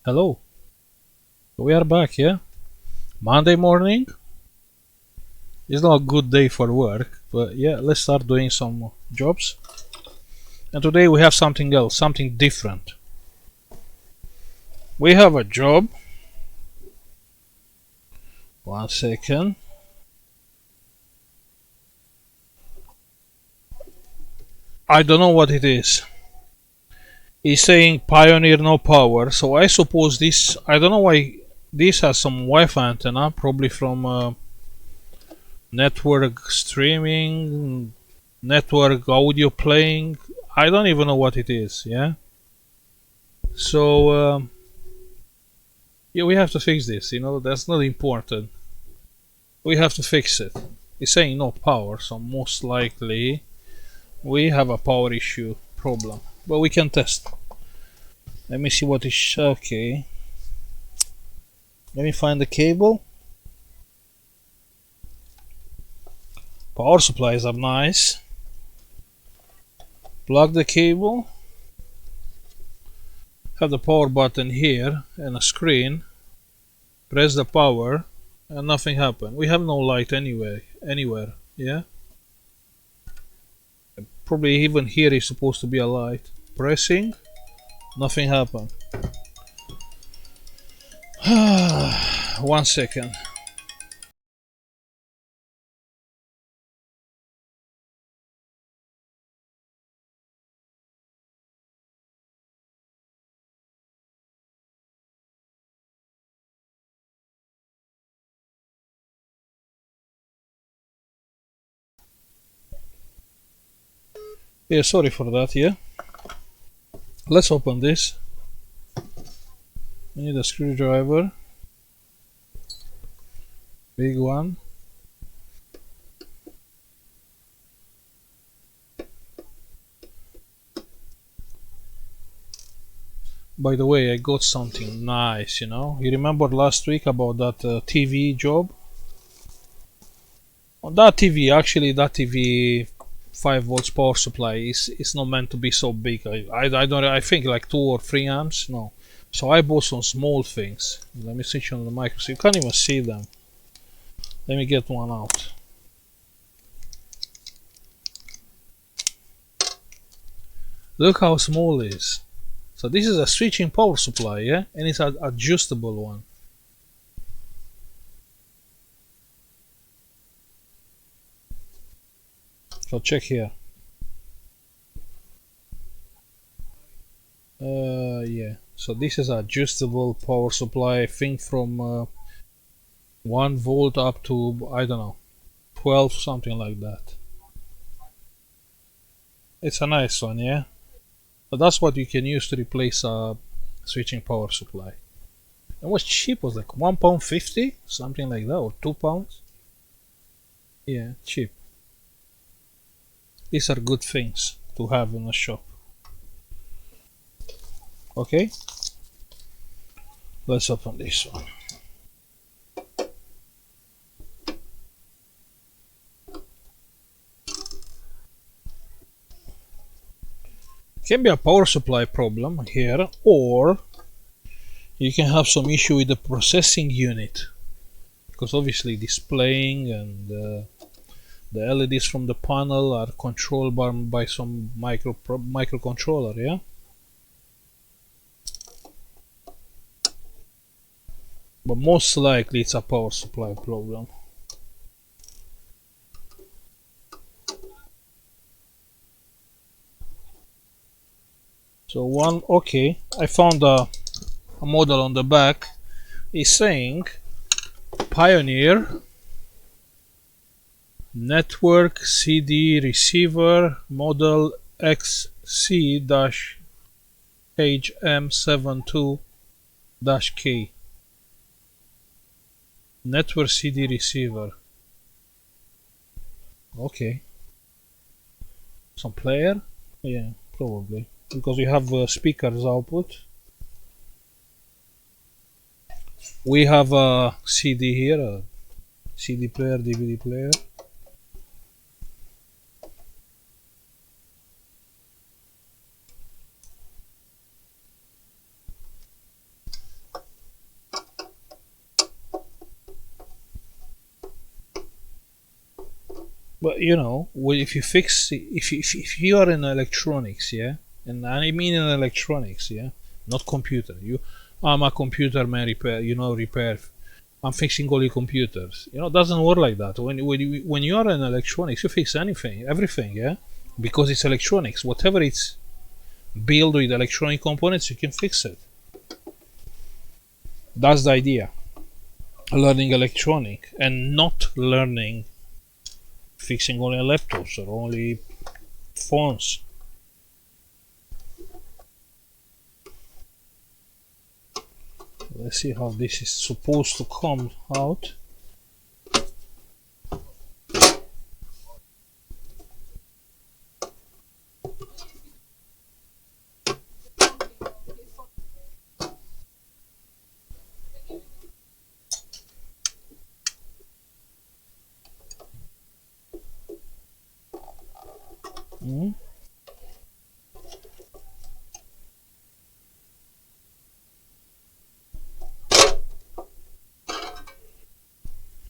Hello, we are back, yeah? Monday morning is not a good day for work, but yeah, let's start doing some jobs. And today we have something else, something different. We have a job. One second. I don't know what it is. He's saying Pioneer no power, so I suppose this. I don't know why this has some Wi Fi antenna, probably from network streaming, network audio playing. I don't even know what it is, yeah? So, yeah, we have to fix this, that's not important. We have to fix it. It's saying no power, so most likely we have a power issue problem. But we can test. Let me see what is. Okay. Let me find the cable. Power supplies are nice. Plug the cable. Have the power button here and a screen. Press the power and nothing happened. We have no light anywhere. Yeah? Probably even here is supposed to be a light. Pressing, nothing happened. 1 second. Yeah, sorry for that, yeah. Let's open this. We need a screwdriver. Big one. By the way, I got something nice. You remember last week about that TV job? On that TV, actually, that TV 5 volts power supply is not meant to be so big. I don't. I think like 2 or 3 amps. No. So I bought some small things. Let me switch on the micro so you can't even see them. Let me get one out. Look how small it is. So this is a switching power supply, yeah, and it's an adjustable one. So check here. Yeah. So this is adjustable power supply. I think from 1 volt up to I don't know, 12 something like that. It's a nice one, yeah. But that's what you can use to replace a switching power supply. It was cheap. It was like £1.50, something like that, or £2. Yeah, cheap. These are good things to have in a shop. Okay, let's open this one. Can be a power supply problem here, or you can have some issue with the processing unit, because obviously displaying and the LEDs from the panel are controlled by some microcontroller, yeah. But most likely it's a power supply problem. So okay, I found a model on the back. Is saying Pioneer Network CD Receiver Model XC-HM72-K. Network CD Receiver. Okay. Some player? Yeah, probably. Because we have speakers output. We have a CD here, a CD player, DVD player. But you know, if you fix, if you are in electronics, yeah, and I mean in electronics, yeah, not computer. I'm a computer man repair, repair. I'm fixing all your computers. It doesn't work like that. When you are in electronics, you fix anything, everything, yeah, because it's electronics. Whatever it's built with electronic components, you can fix it. That's the idea. Learning electronic and not learning fixing only laptops or only phones. Let's see how this is supposed to come out. Mm.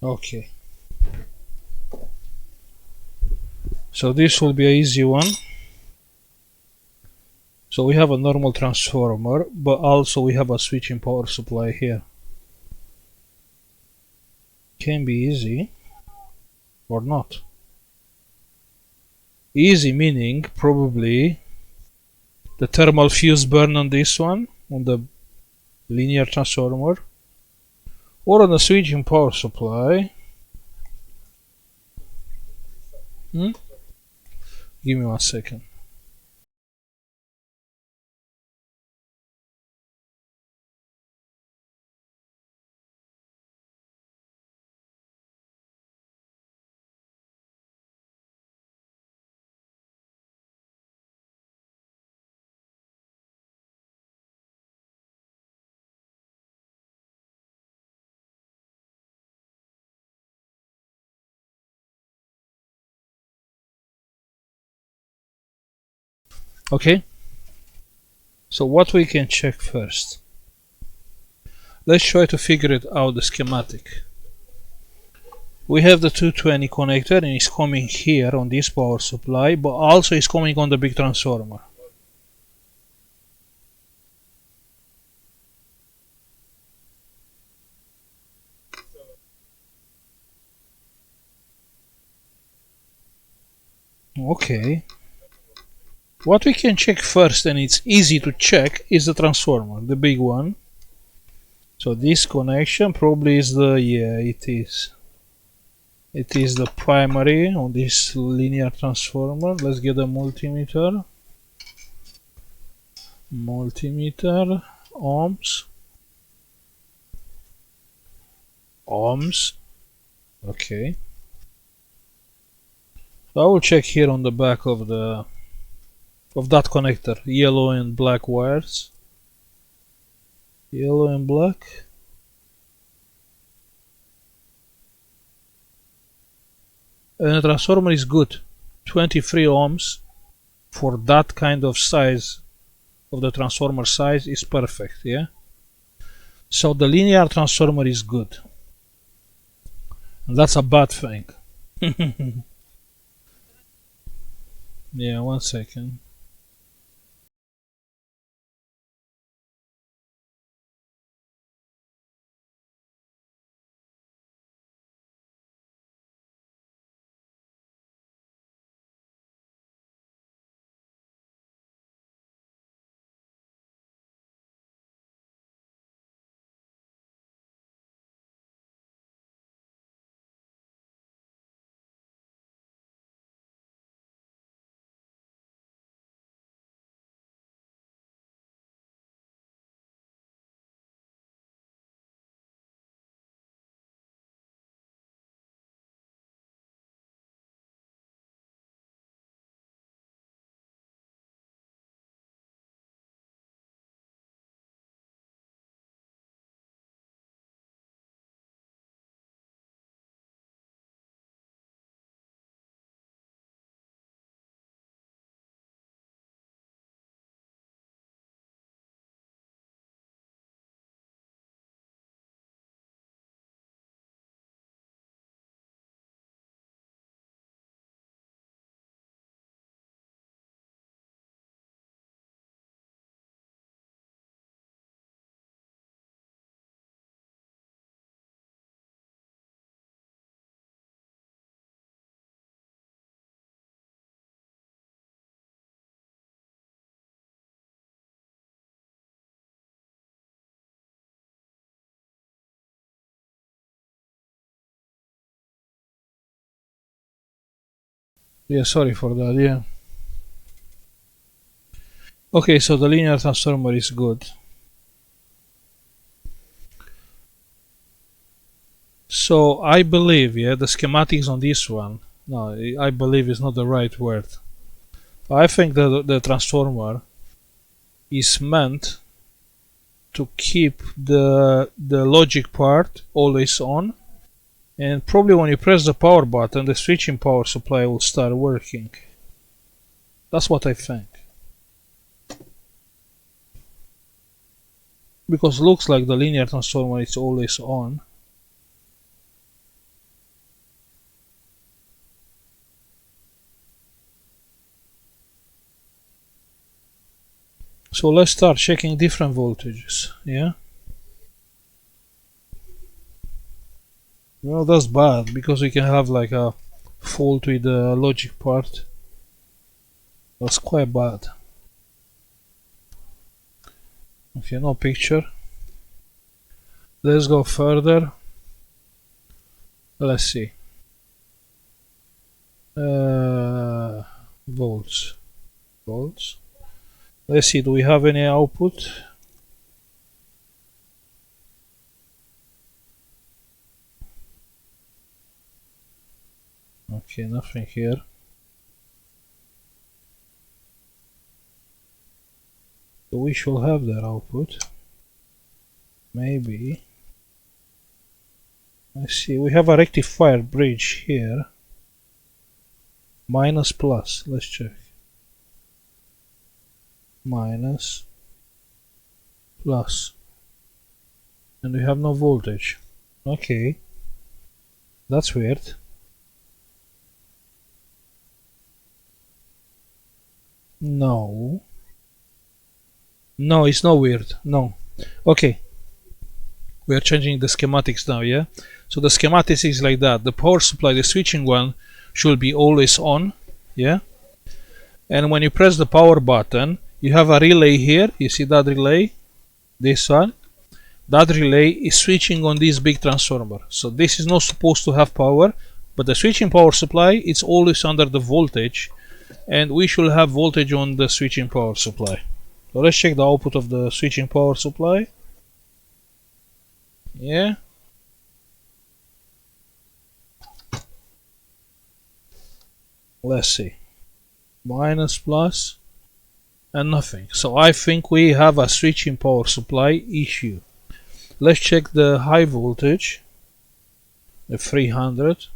Okay, so this will be an easy one. So we have a normal transformer, but also we have a switching power supply here. Can be easy or not. Easy meaning probably the thermal fuse burn on this one, on the linear transformer, or on the switching power supply. Hmm? Give me 1 second. Okay, so what we can check first. Let's try to figure it out, the schematic. We have the 220 connector and it's coming here on this power supply, but also it's coming on the big transformer. Okay. What we can check first, and it's easy to check, is the transformer, the big one. So this connection probably is it is. It is the primary on this linear transformer. Let's get a multimeter. Multimeter, ohms. Ohms. Okay. So I will check here on the back of that connector, yellow and black wires. Yellow and black. And the transformer is good. 23 ohms for that kind of size of the transformer size is perfect, yeah? So the linear transformer is good. And that's a bad thing. Yeah, 1 second. Yeah, sorry for that. Yeah. Okay, so the linear transformer is good. So I believe, yeah, the schematics on this one, no, I believe is not the right word. I think that the transformer is meant to keep the logic part always on, and probably when you press the power button, the switching power supply will start working. That's what I think. Because looks like the linear transformer is always on. So let's start checking different voltages, yeah? Well, that's bad, because we can have like a fault with the logic part. That's quite bad. Okay, no picture. Let's go further. Let's see. Volts. Let's see, do we have any output? Okay, nothing here. So we should have that output. Maybe. Let's see, we have a rectifier bridge here. Minus plus, let's check. Minus plus. And we have no voltage. Okay. That's weird. No. No, it's not weird. No. Okay. We are changing the schematics now, yeah? So the schematics is like that. The power supply, the switching one, should be always on, yeah? And when you press the power button, you have a relay here. You see that relay? This one. That relay is switching on this big transformer. So this is not supposed to have power, but the switching power supply is always under the voltage, and we should have voltage on the switching power supply. So let's check the output of the switching power supply. Yeah. Let's see. Minus plus and nothing. So I think we have a switching power supply issue. Let's check the high voltage, the 300,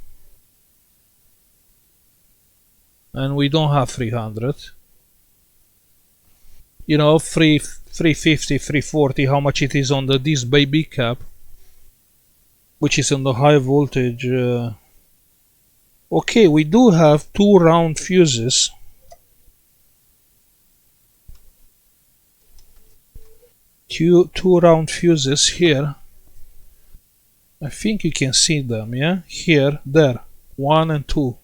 and we don't have 300. You know, 350, 340, how much it is on this baby cap, which is on the high voltage. Okay, we do have two round fuses. Two round fuses here. I think you can see them, yeah? Here, there. 1 and 2.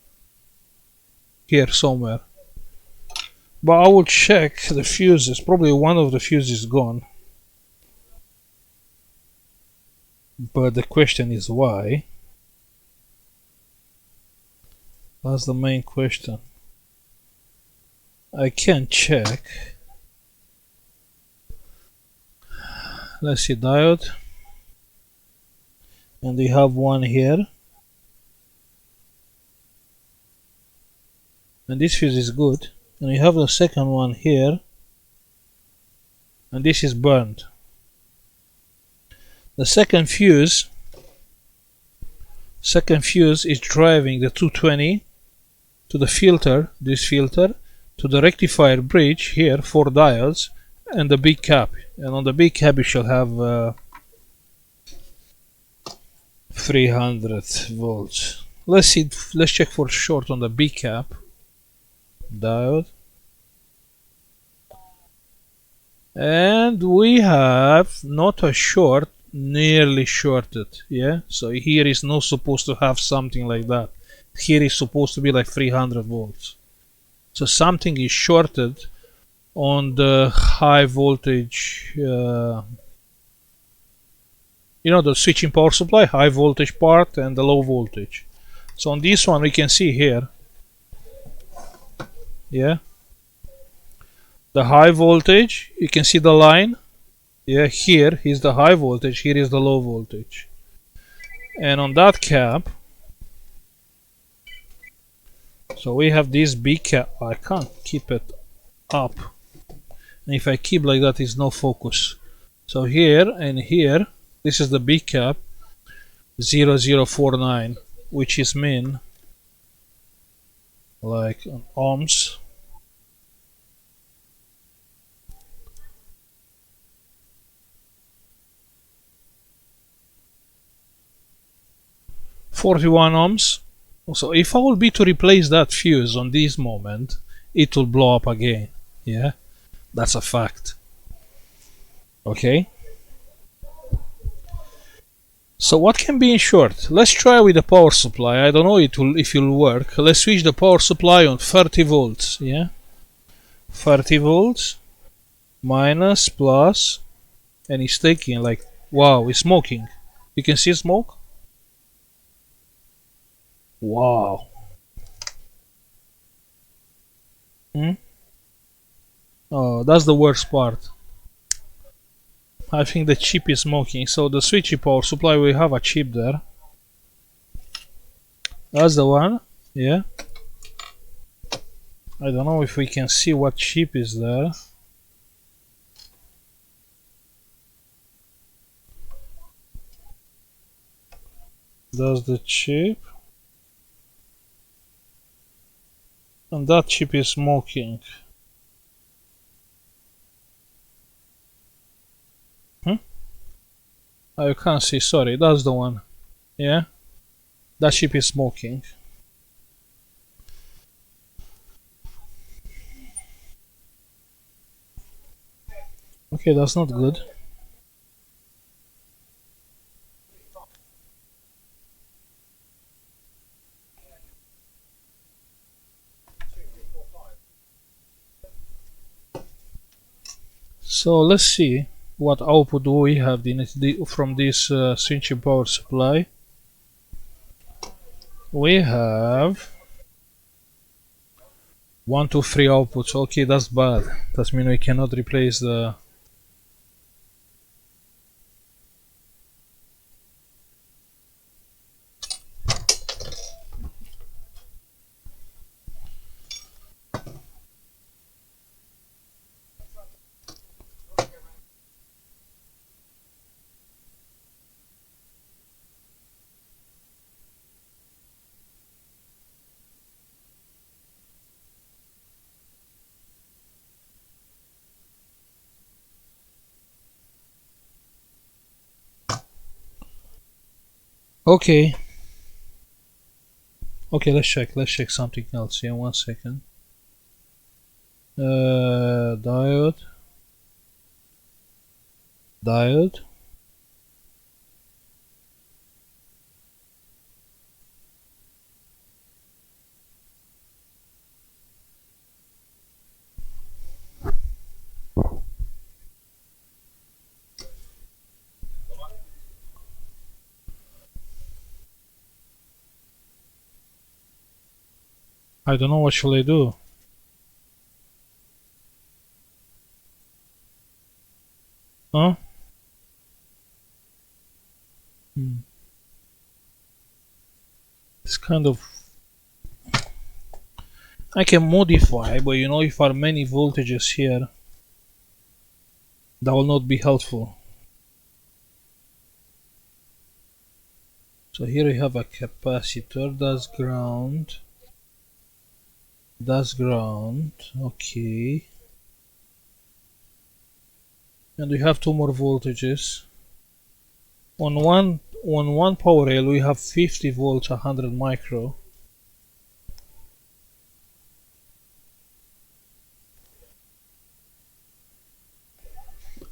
Here somewhere. But I will check the fuses. Probably one of the fuses is gone. But the question is why? That's the main question. I can check. Let's see, diode. And we have one here. And this fuse is good. And we have the second one here. And this is burned. The second fuse is driving the 220 to the filter, this filter, to the rectifier bridge here, 4 diodes, and the big cap. And on the big cap you shall have 300 volts. Let's see, let's check for short on the big cap diode. And we have not a short, nearly shorted, yeah? So here is not supposed to have something like that. Here is supposed to be like 300 volts. So something is shorted on the high voltage, you know, the switching power supply, high voltage part and the low voltage. So on this one we can see here Yeah, the high voltage, you can see the line. Yeah, here is the high voltage, here is the low voltage. And on that cap, so we have this B cap. I can't keep it up. And if I keep like that, it's no focus. So here and here, this is the B cap 0049, which is mean like ohms. .41 ohms. So if I will be to replace that fuse on this moment, it will blow up again. Yeah, that's a fact. Okay. So what can be in short? Let's try with the power supply. I don't know if it will work. Let's switch the power supply on 30 volts. Yeah, 30 volts minus plus, and it's taking like, wow, it's smoking. You can see smoke. Wow. Oh, that's the worst part. I think the chip is smoking. So the switchy power supply, we have a chip there. That's the one. Yeah. I don't know if we can see what chip is there. That's the chip. And that chip is smoking. Oh, you can't see, sorry, that's the one. Yeah? That chip is smoking. Okay, that's not good. So let's see what output do we have from this switching power supply. We have 1, 2, 3 outputs. Okay, that's bad. That means we cannot replace the. Okay. Okay, let's check something else here. 1 second. Diode. I don't know what should I do. Huh? It's kind of. I can modify, but you know, if there are many voltages here, that will not be helpful. So here we have a capacitor, that's ground. That's ground, okay. And we have 2 more voltages. On one power rail we have 50 volts, 100 micro.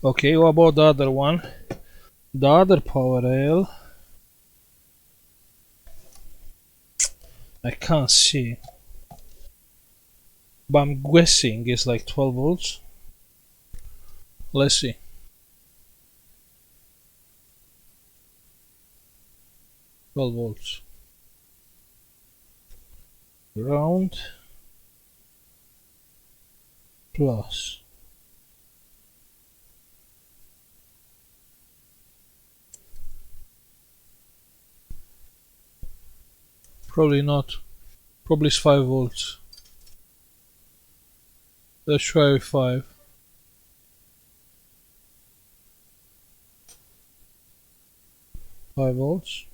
Okay, what about the other one? The other power rail, I can't see, but I'm guessing it's like 12 volts. Let's see. Volts. Ground. plus. Probably not. Probably it's 5 volts. Let's try with 5. Volts.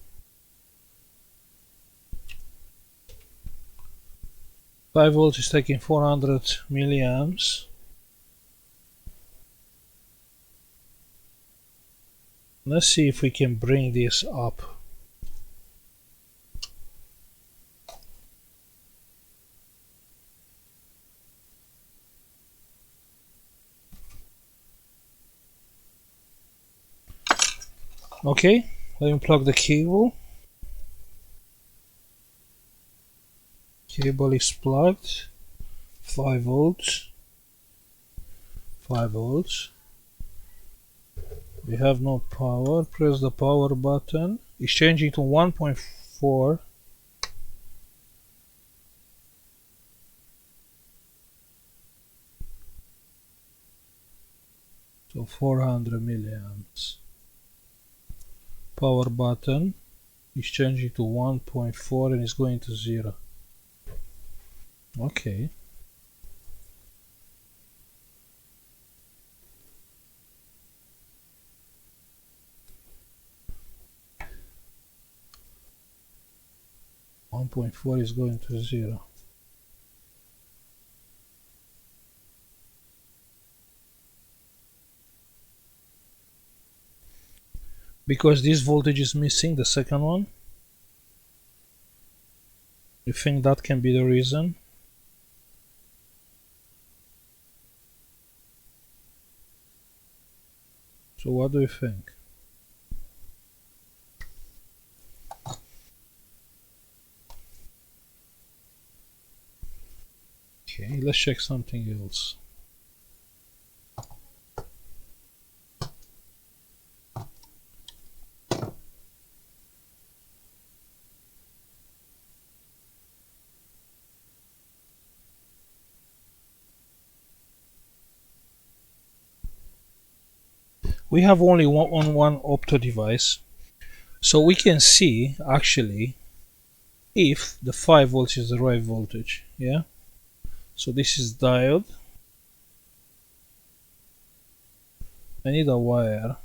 5 volts is taking 400 milliamps. Let's see if we can bring this up. Okay, let me plug the cable. Cable is plugged. 5 volts. 5 volts. We have no power. Press the power button. It's changing to 1.4. So 400 milliamps. Power button is changing to 1.4 and is going to 0. Okay. .4 is going to 0. Because this voltage is missing, the second one. You think that can be the reason? So what do you think? Okay, let's check something else. We have only one opto device, so we can see actually if the 5 volts is the right voltage. Yeah, so this is diode. I need a wire.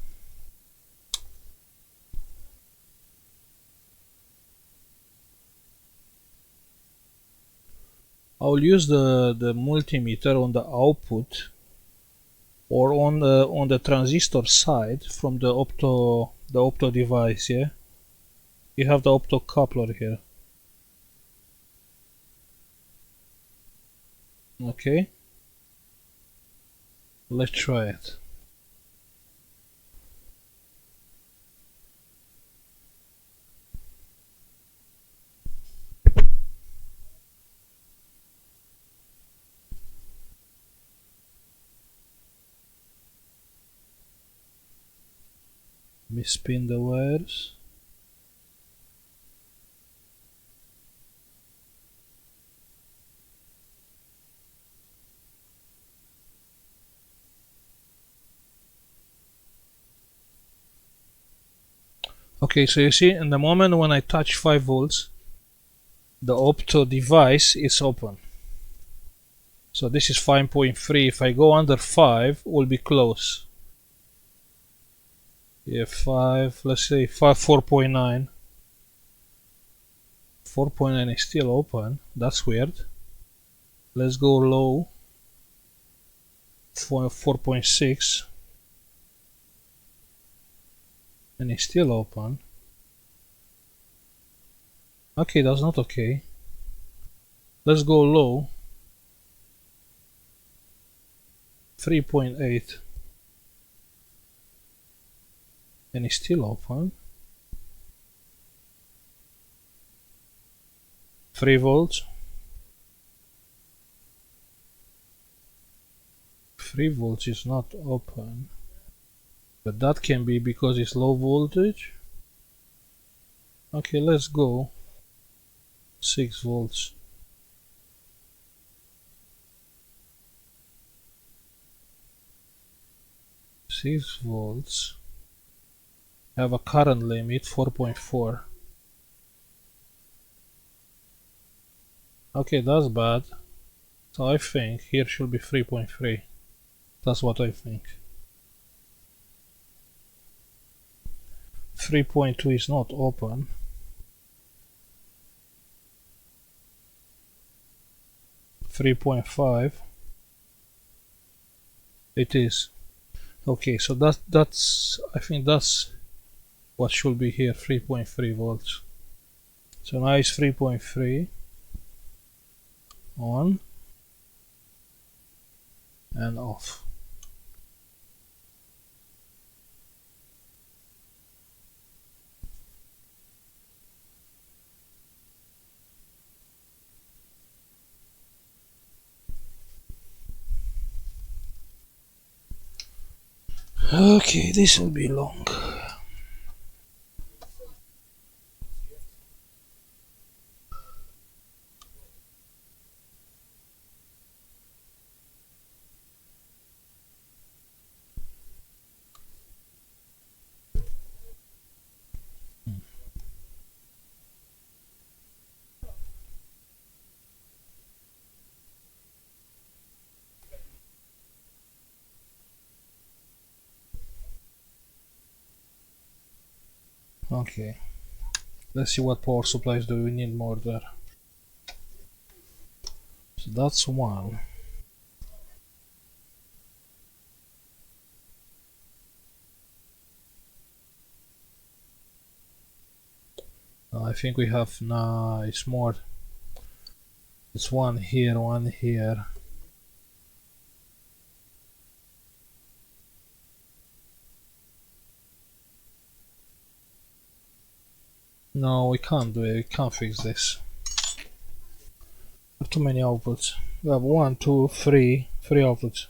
I'll use the multimeter on the output or on the transistor side from the opto device. Yeah, you have the opto coupler here. Okay, let's try it. Let me spin the wires. Okay, so you see, in the moment when I touch 5 volts, the opto device is open. So this is 5.3. If I go under 5, will be close. Yeah, 5, let's say 4.9. 4.9 is still open. That's weird. Let's go low. 4.6. And it's still open. Okay, that's not okay. Let's go low. 3.8. And it's still open. 3 volts. 3 volts is not open. But that can be because it's low voltage. Okay, let's go 6 volts. 6 volts. Have a current limit 4.4. Okay, that's bad. So I think here should be 3.3. That's what I think. 3.2 is not open. Three point five. It is. Okay, so that's I think that's what should be here, 3.3 volts. So now it's 3.3 on and off. Okay, this will be long. Okay, let's see what power supplies do we need more there. So that's one. I think we have, nah, it's more. It's one here, one here. No, we can't do it. We can't fix this. We have too many outputs. We have one, two, three outputs.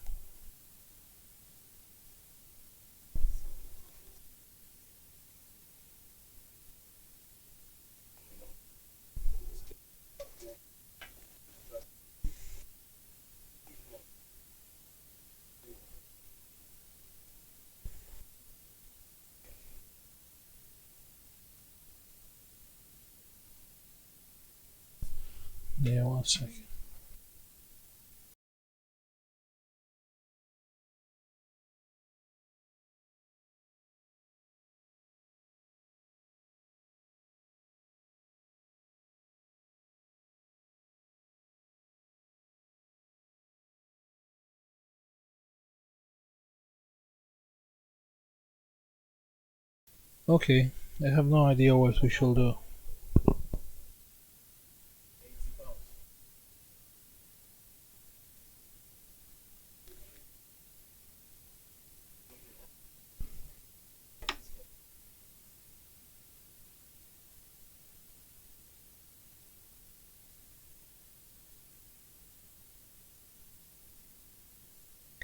Yeah, 1 second. Okay, I have no idea what we should do.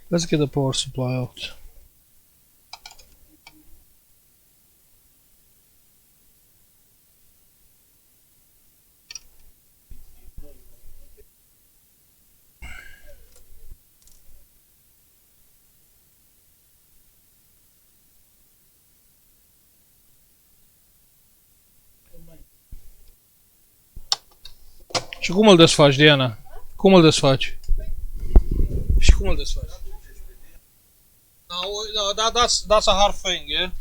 Let's get the power supply out. Și cum îl desfaci, Diana? Cum îl desfaci? Și cum îl desfaci? No, that's a hard thing, yeah?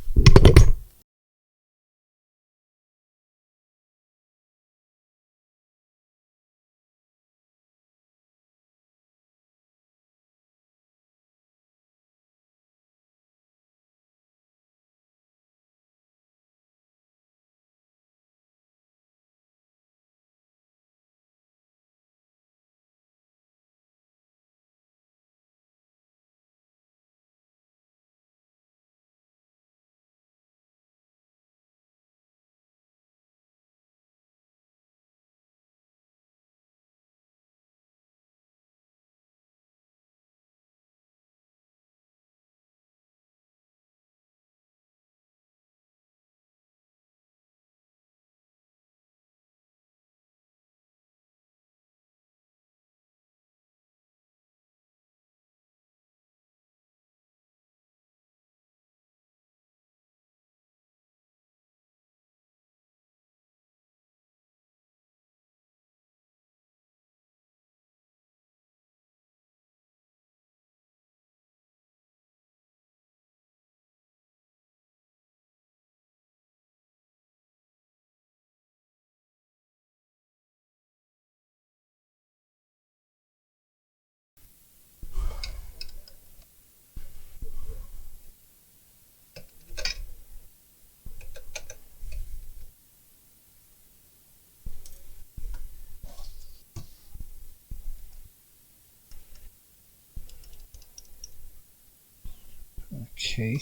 Okay.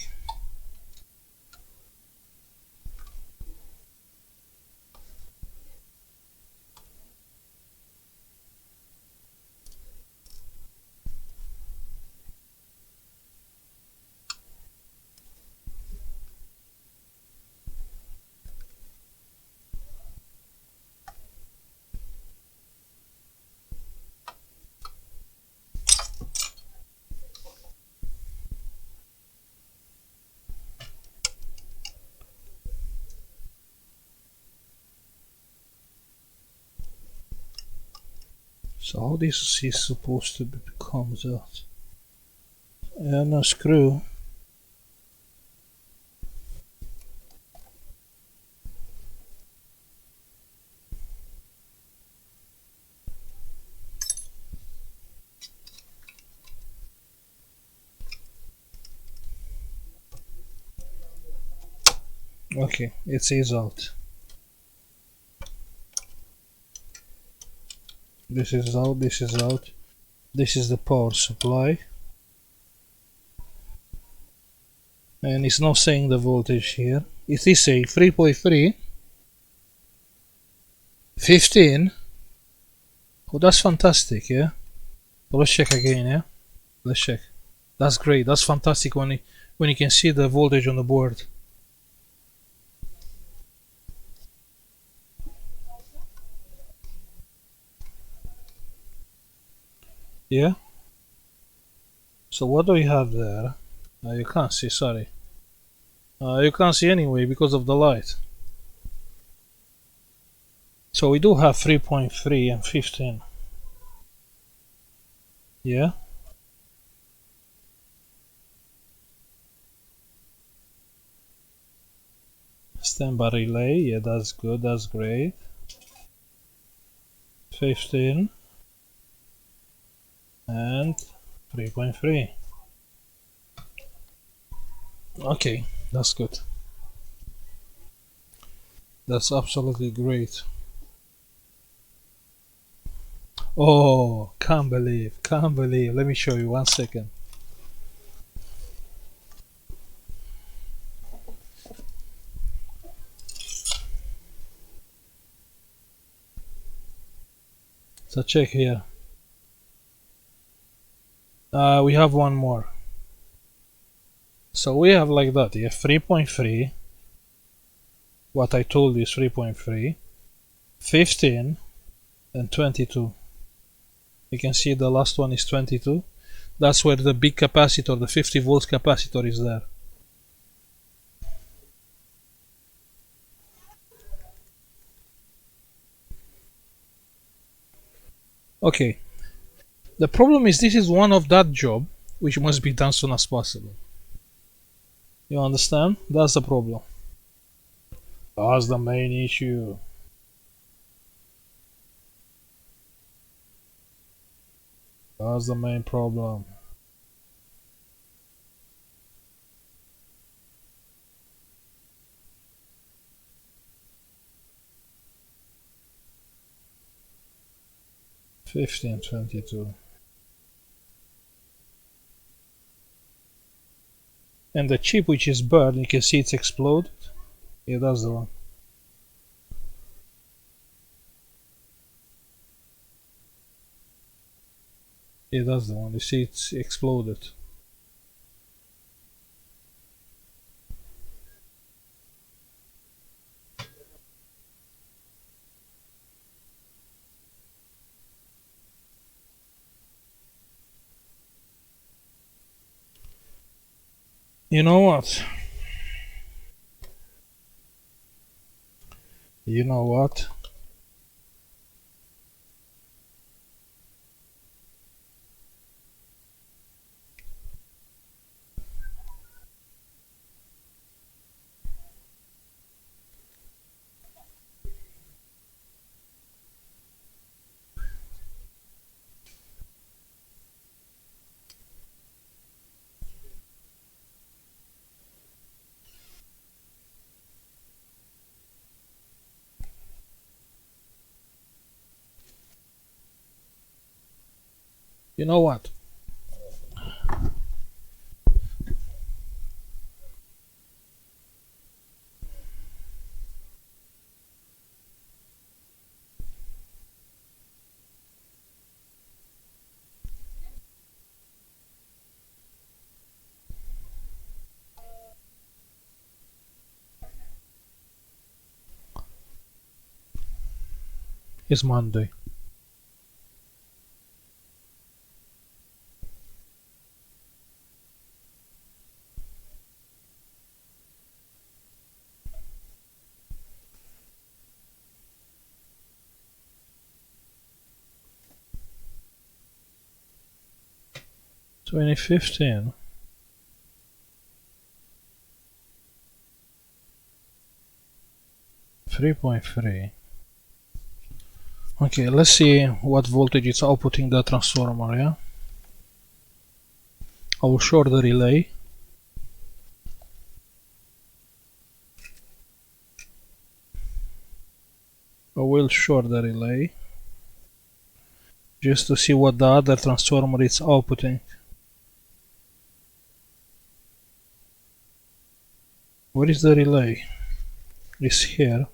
So how this is supposed to become that? And a screw. Okay, it says out. This is out, this is out. This is the power supply. And it's not saying the voltage here. It is saying 3.3, 15. Oh, that's fantastic, yeah? So let's check again, yeah? Let's check. That's great, that's fantastic when you can see the voltage on the board. Yeah? So what do we have there? You can't see, sorry. You can't see anyway because of the light. So we do have 3.3 and 15. Yeah? Standby relay, yeah, that's good, that's great. 15 and 3.3. Okay, that's good. That's absolutely great. Oh, can't believe. Let me show you 1 second. So check here. We have one more. So we have like that, yeah, 3.3. What I told you is 3.3, 15, and 22. You can see the last one is 22. That's where the big capacitor, the 50 volts capacitor, is there. Okay. The problem is this is one of that job which must be done soon as possible. You understand? That's the problem. That's the main issue. That's the main problem. Fifteen 22. And the chip which is burned, you can see it's exploded. Yeah, that's the one. Yeah, that's the one. You see it's exploded. You know what? You know what? You know what? It's Monday. (2015). (3.3). Okay, let's see what voltage it's outputting the transformer, yeah? I will short the relay. I will short the relay just to see what the other transformer is outputting. Where is the relay? It's here.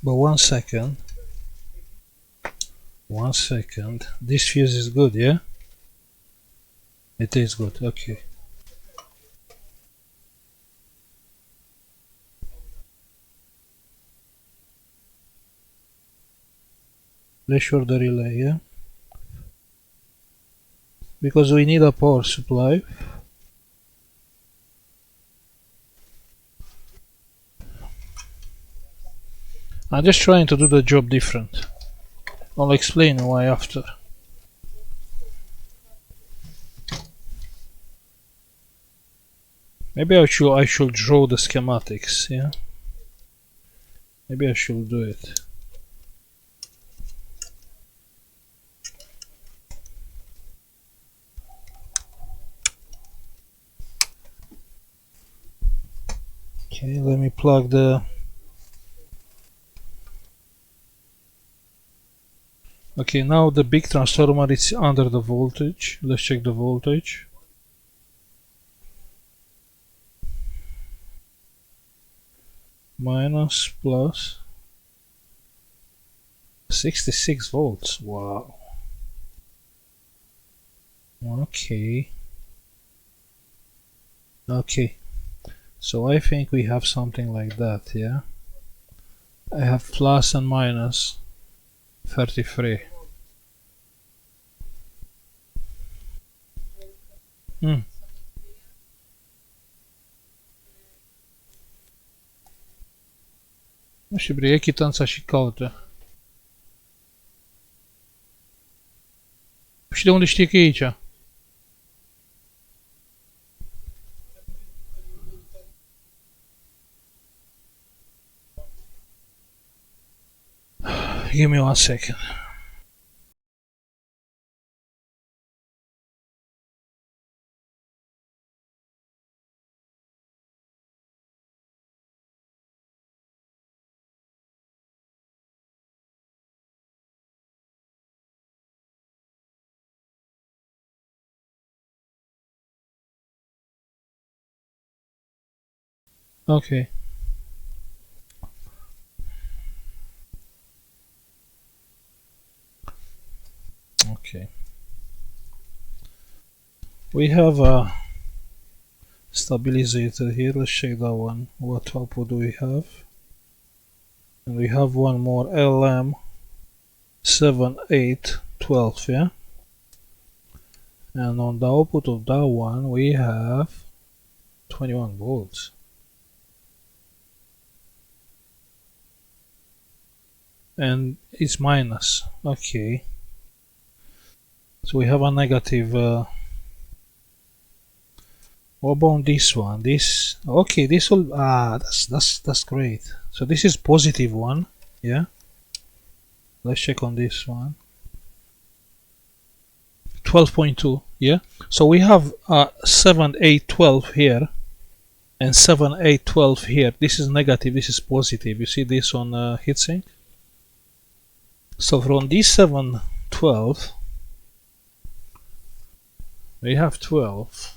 But 1 second. 1 second. This fuse is good, yeah? It is good, okay. Let's short the relay, yeah? Because we need a power supply. I'm just trying to do the job different. I'll explain why after. Maybe I should draw the schematics, yeah? Maybe I should do it. Okay, let me plug the... Okay, now the big transformer is under the voltage. Let's check the voltage. Minus, plus. 66 volts, wow. Okay. Okay. So I think we have something like that, yeah? I have plus and minus 33. Nu știu, bre, e chitanța și caută. Și de unde știi că e aici? Give me 1 second. Okay. Okay. We have a stabilizer here. Let's check that one. What output do we have? And we have one more LM7812, yeah? And on the output of that one we have 21 volts. And it's minus, okay. So we have a negative. What about this one? This, okay, this will, that's great. So this is positive one, yeah. Let's check on this one. 12.2, yeah. So we have 7, 8, 12 here, and 7, 8, 12 here. This is negative, this is positive. You see this on heatsink? So from this 7, 12, we have 12.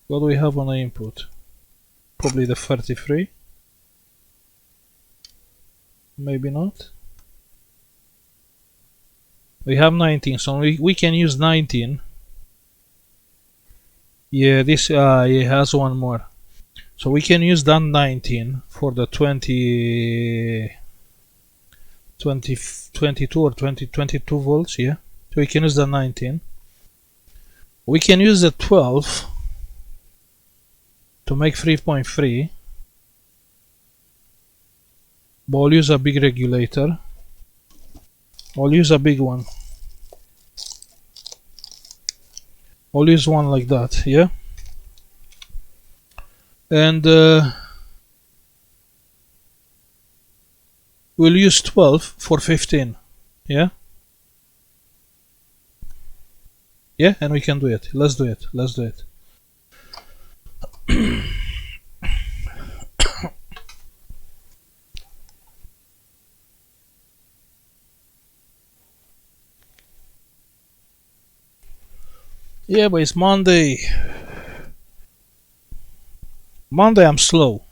What do we have on the input? Probably the 33. Maybe not. We have 19, so we can use 19. Yeah, this it has one more. So we can use that 19 for the 22 or 22 volts, yeah. So we can use the 19. We can use the 12 to make 3.3. But I'll use a big regulator. I'll use a big one. I'll use one like that, yeah. And we'll use 12 for 15, yeah. Yeah, and we can do it. Let's do it. Let's do it. Yeah, but it's Monday. Monday I'm slow.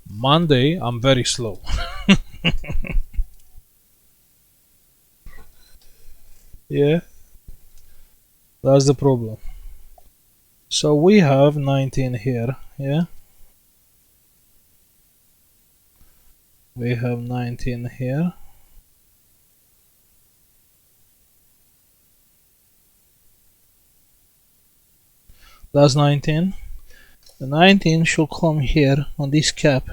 Monday I'm very slow. Yeah, that's the problem. So we have 19 here, yeah. We have 19 here. That's 19. The 19 should come here on this cap.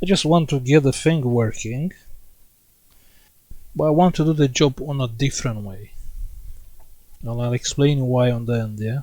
I just want to get the thing working, but I want to do the job on a different way. And I'll explain why on the end, yeah?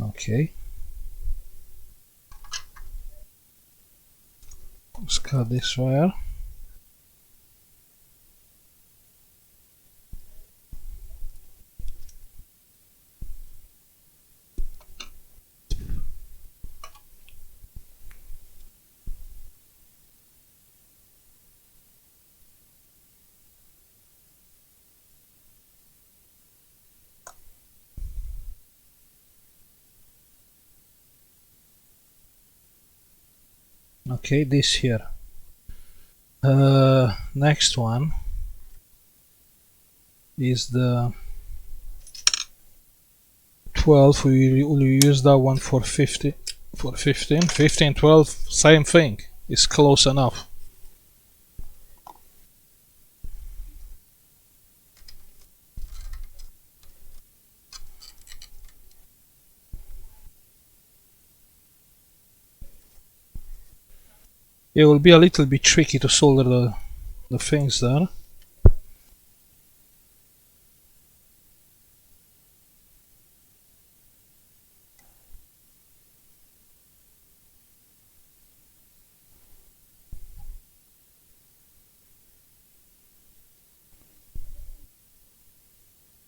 Okay. Let's cut this wire. Okay, this here. Next one is the 12. We will use that one for 50, for 15. 15, 12, same thing. It's close enough. It will be a little bit tricky to solder the things there.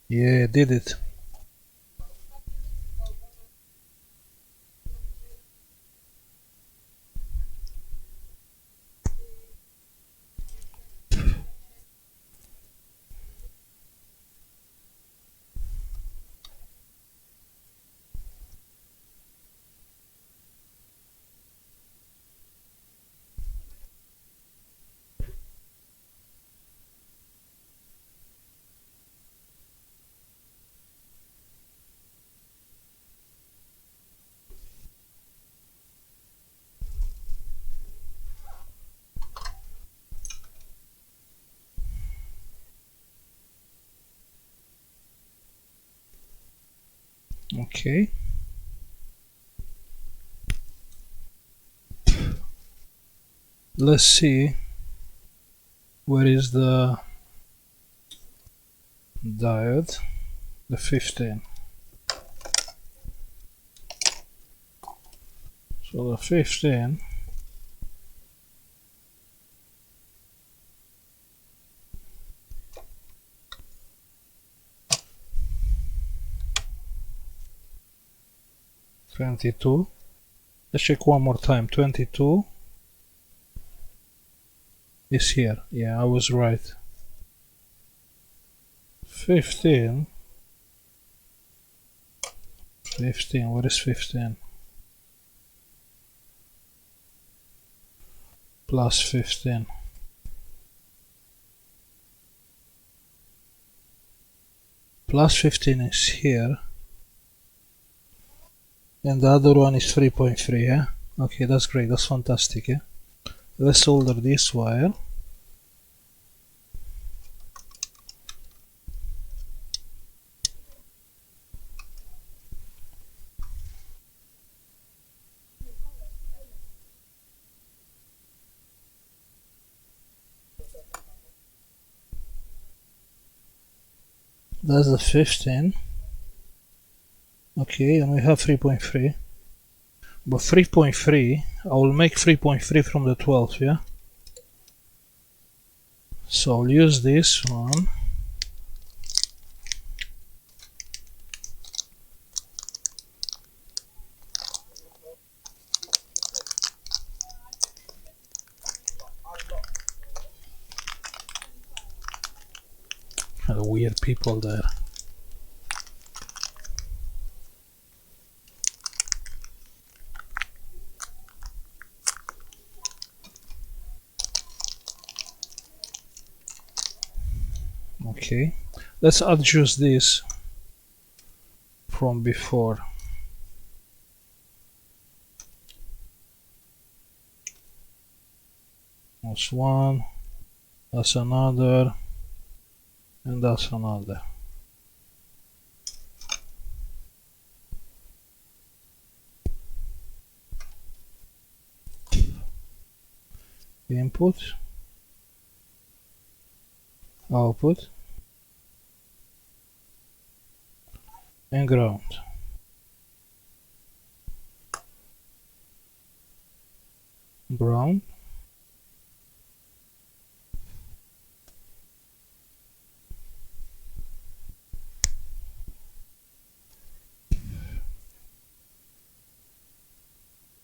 Yeah, did it. Okay. Let's see where is the diode, the 15. So the 15 22. Let's check one more time. 22 is here. Yeah, I was right. 15. 15. What is 15? Plus 15. Plus 15 is here. And the other one is 3.3, yeah? Okay, that's great. That's fantastic, yeah? Let's solder this wire. That's the 15. Okay, and we have 3.3. But 3.3, I will make 3.3 from the 12, yeah? So I'll use this one. Weird people there. Okay, let's adjust this from before. That's one, that's another, and that's another. Input, output, and ground. Ground,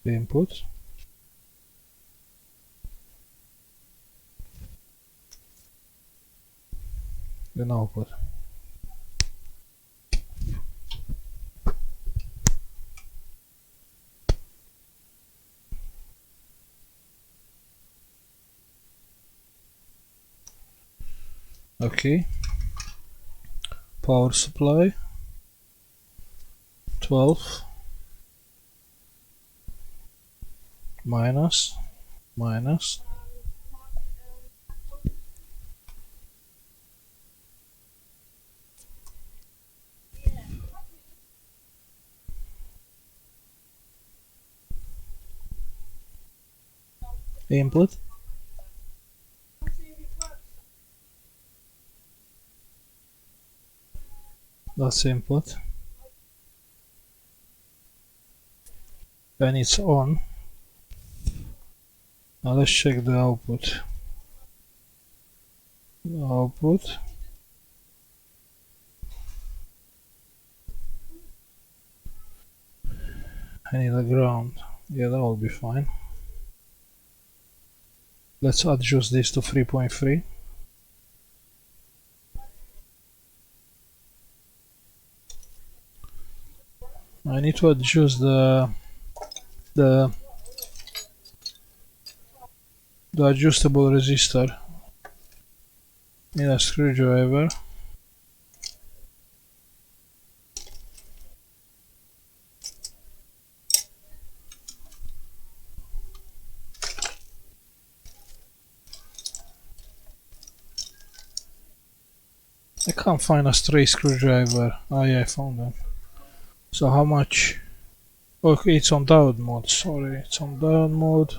input, and output. Okay, power supply 12 minus input, that's input, and it's on. Now let's check the output. Output, I need a ground. Yeah, that will be fine. Let's adjust this to 3.3. I need to adjust the adjustable resistor. Need a screwdriver. I can't find a straight screwdriver. Oh yeah, I found one. So how much? Okay, it's on diode mode. Sorry, it's on diode mode.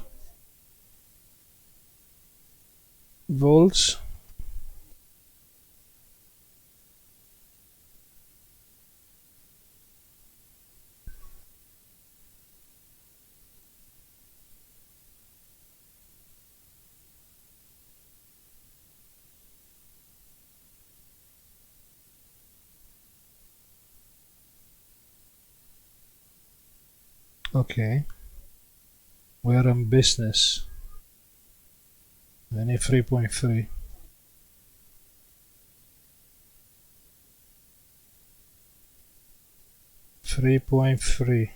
Volts. Okay. We're in business. I need 3.3. 3.3.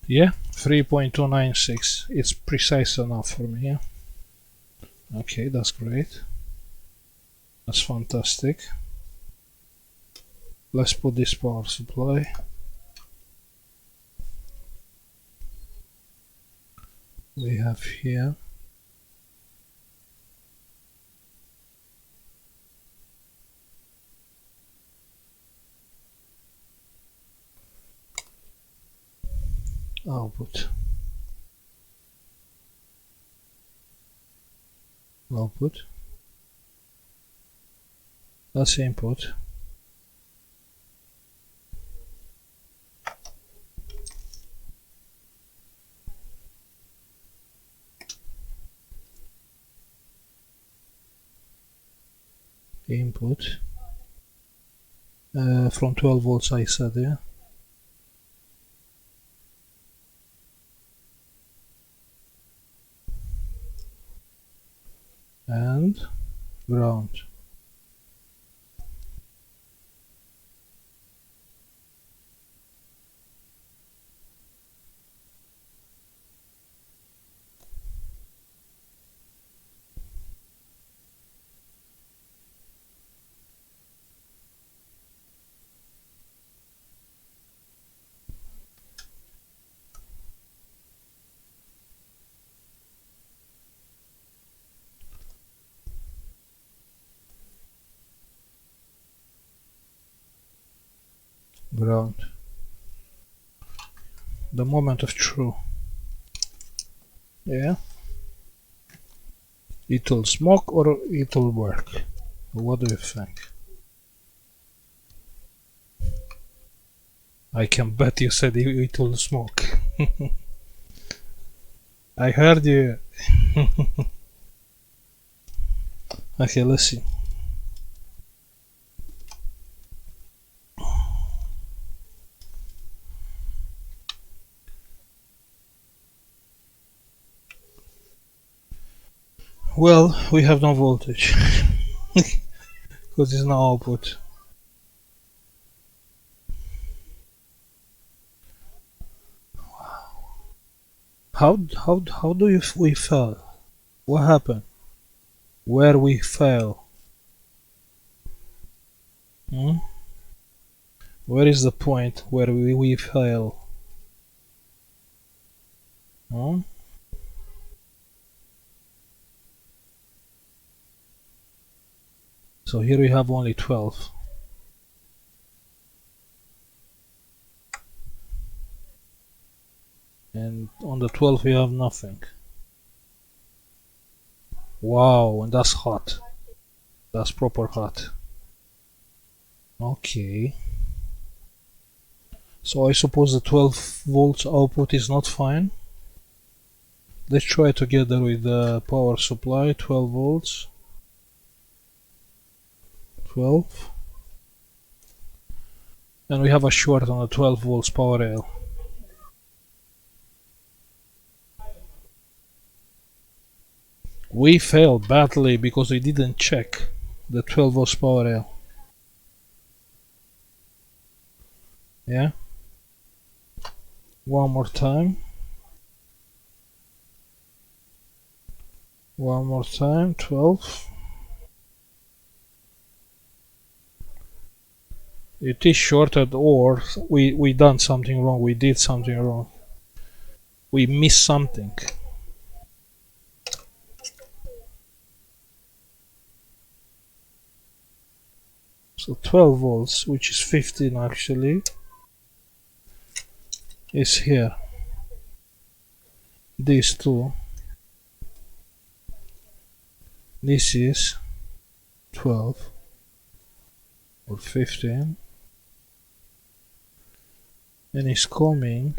Yeah, 3.296. It's precise enough for me, yeah? Okay, that's great. That's fantastic. Let's put this power supply. We have here. Output. Output. That's input. Input. From 12 volts I said, yeah? And ground. Ground. The moment of truth. Yeah? It will smoke or it will work. What do you think? I can bet you said it will smoke. I heard you. Okay, let's see. Well, we have no voltage because it's no output. How do we fail? What happened? Where we fail? Hmm? Where is the point where we fail? Hmm? So here we have only 12. And on the 12 we have nothing. Wow, and that's hot. That's proper hot. Okay. So I suppose the 12 volts output is not fine. Let's try together with the power supply, 12 volts. 12. And we have a short on the 12 volts power rail. We failed badly because we didn't check the 12 volts power rail. Yeah? One more time. One more time, 12. It is shorted, or we done something wrong, we did something wrong. we miss something. So 12 volts, which is 15 actually, is here. These two. This is 12 or 15, and it's coming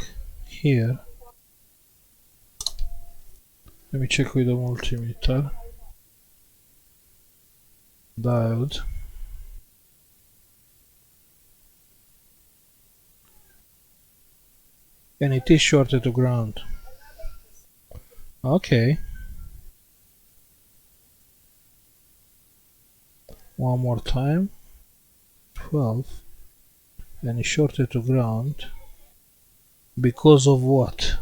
here. Let me check with the multimeter. Diode. And it is shorted to ground. Okay. One more time. 12. And it's shorted to ground. Because of what?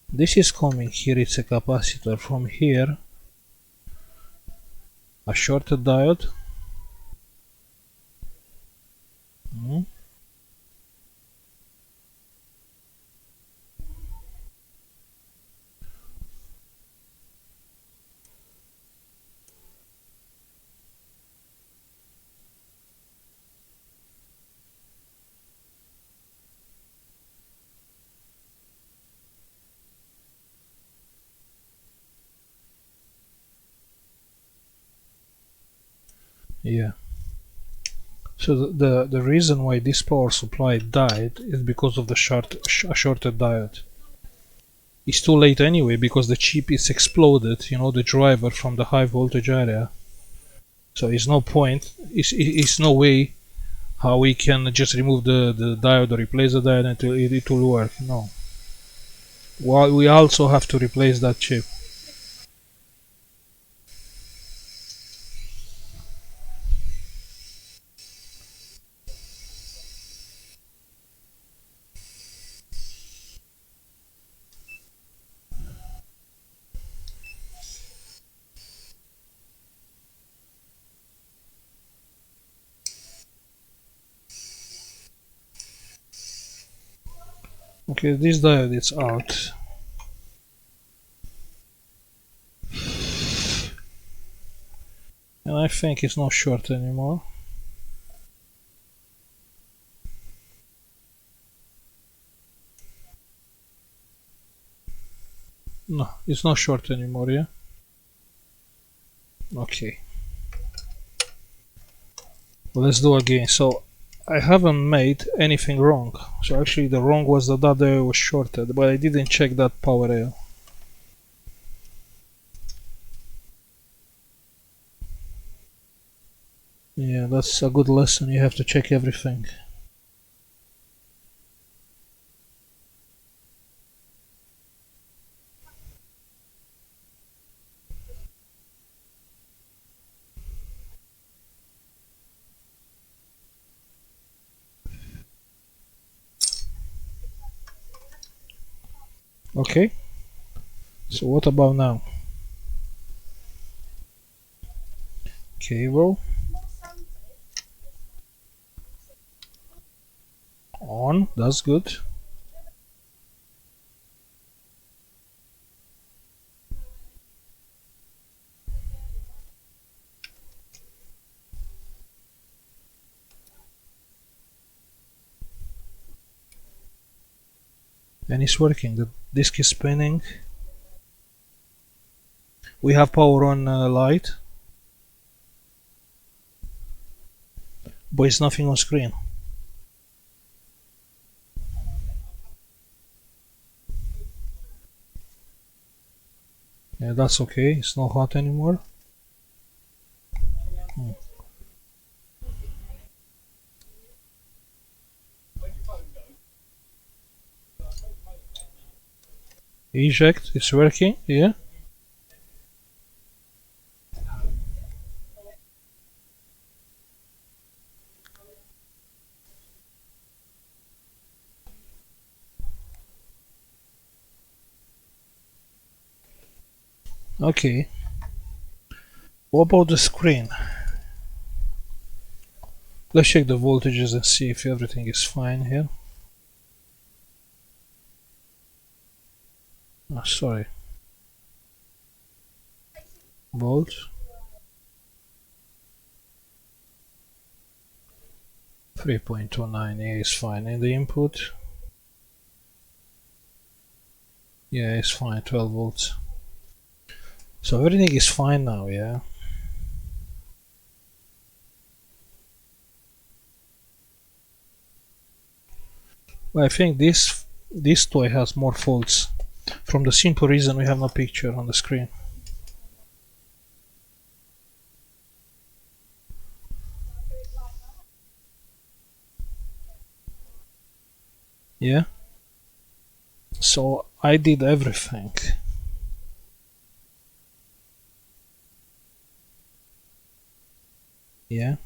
This is coming here, it's a capacitor. From here, a shorted diode. Yeah. So the reason why this power supply died is because of the shorted diode. It's too late anyway because the chip is exploded, you know, the driver from the high voltage area. So it's no point, it's no way how we can just remove the diode or replace the diode and it will work. No. Well, we also have to replace that chip. Okay, this diode is out. And I think it's not short anymore. No, it's not short anymore, yeah? Okay. Let's do again. So I haven't made anything wrong. So actually the wrong was that diode was shorted, but I didn't check that power rail. Yeah, that's a good lesson. You have to check everything. Okay. So what about now? Cable on. That's good. And it's working. The disk is spinning. We have power on light, but it's nothing on screen. Yeah, that's okay. It's not hot anymore. Eject. It's working. Yeah. Okay. What about the screen? Let's check the voltages and see if everything is fine here. Sorry, volts. 3.29 is fine in the input. Yeah, it's fine, 12 volts. So everything is fine now, yeah? Well, I think this toy has more faults from the simple reason we have no picture on the screen. Yeah? So I did everything. Yeah?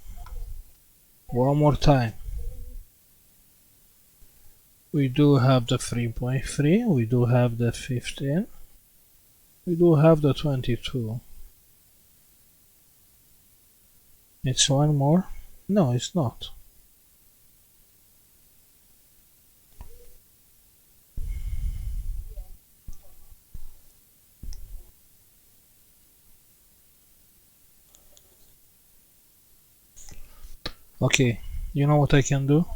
One more time. We do have the 3.3, we do have the 15, we do have the 22. It's one more? No, it's not. Okay, you know what I can do?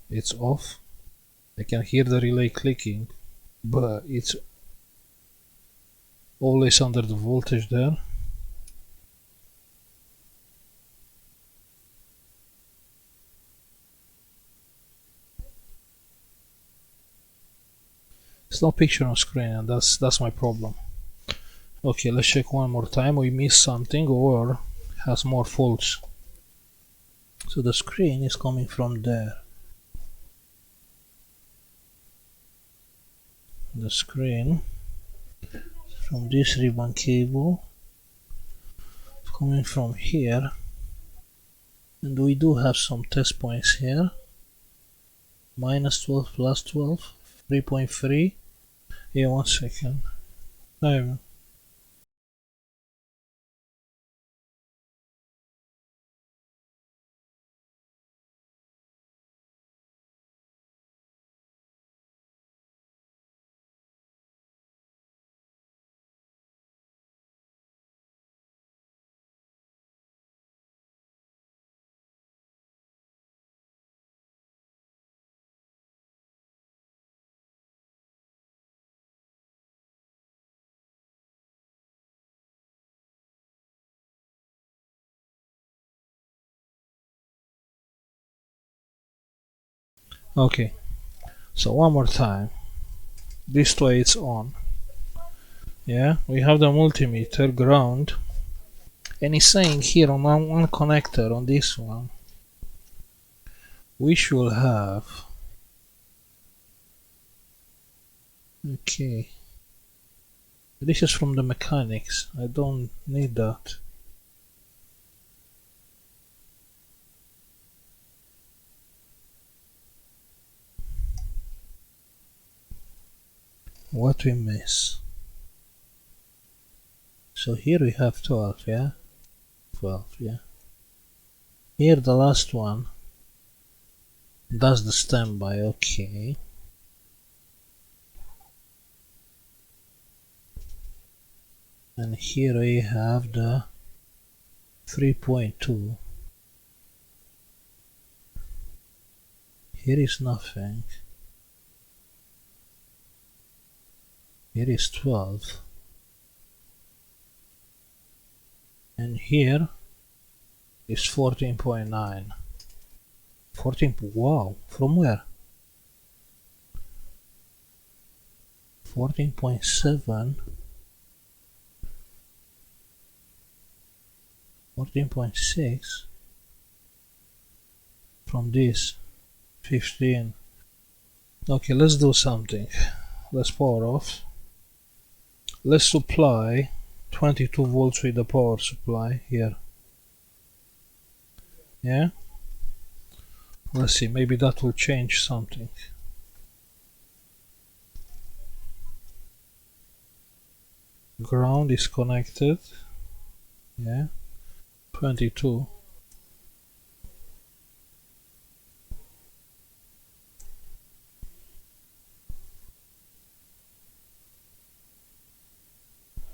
It's off. I can hear the relay clicking, but it's always under the voltage there. It's no picture on screen, and that's my problem. Okay, let's check one more time. We missed something or has more faults. So the screen is coming from there. The screen from this ribbon cable is coming from here, and we do have some test points here. -12, +12, 3.3. Yeah, 1 second. There. Okay, so one more time. This way it's on. Yeah, we have the multimeter ground, and it's saying here on one connector on this one we should have, okay, this is from the mechanics, I don't need that. What we miss? So here we have 12, yeah? 12, yeah. Here the last one does the standby, okay. And here we have the 3.2. Here is nothing. Here is 12. And here is 14.9. 14, wow, from where? 14.7, 14.6, from this 15. Okay, let's do something. Let's power off. Let's supply 22 volts with the power supply here. Yeah, Let's see, maybe that will change something. Ground is connected. Yeah. 22.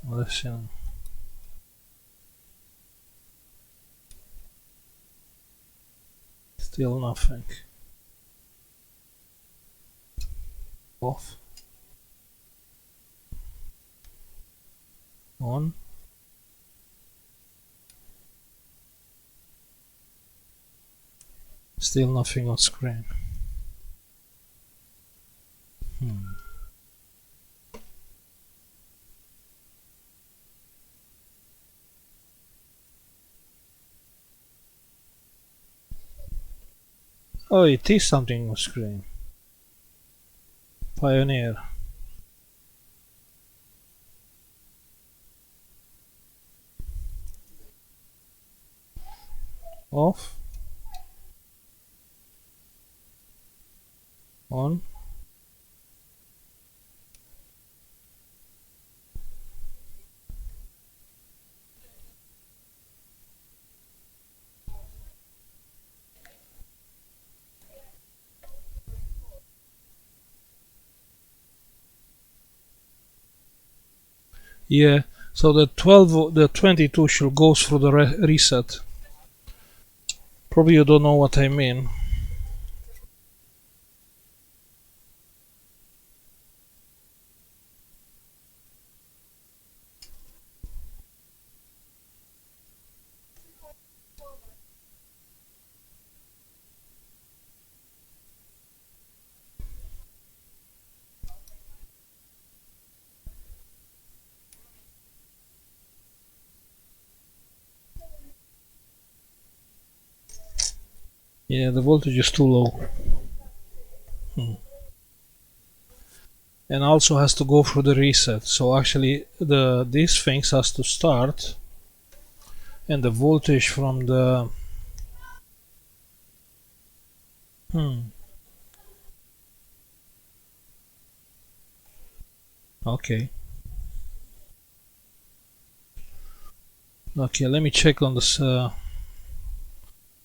Let's see. Still nothing. Off. On. Still nothing on screen. Oh, it is something on screen. Pioneer. Off. On. Yeah, so the 22 should go through the reset. Probably you don't know what I mean. Yeah, the voltage is too low. And also has to go through the reset. So actually these things has to start, and the voltage from the okay. Okay, let me check on this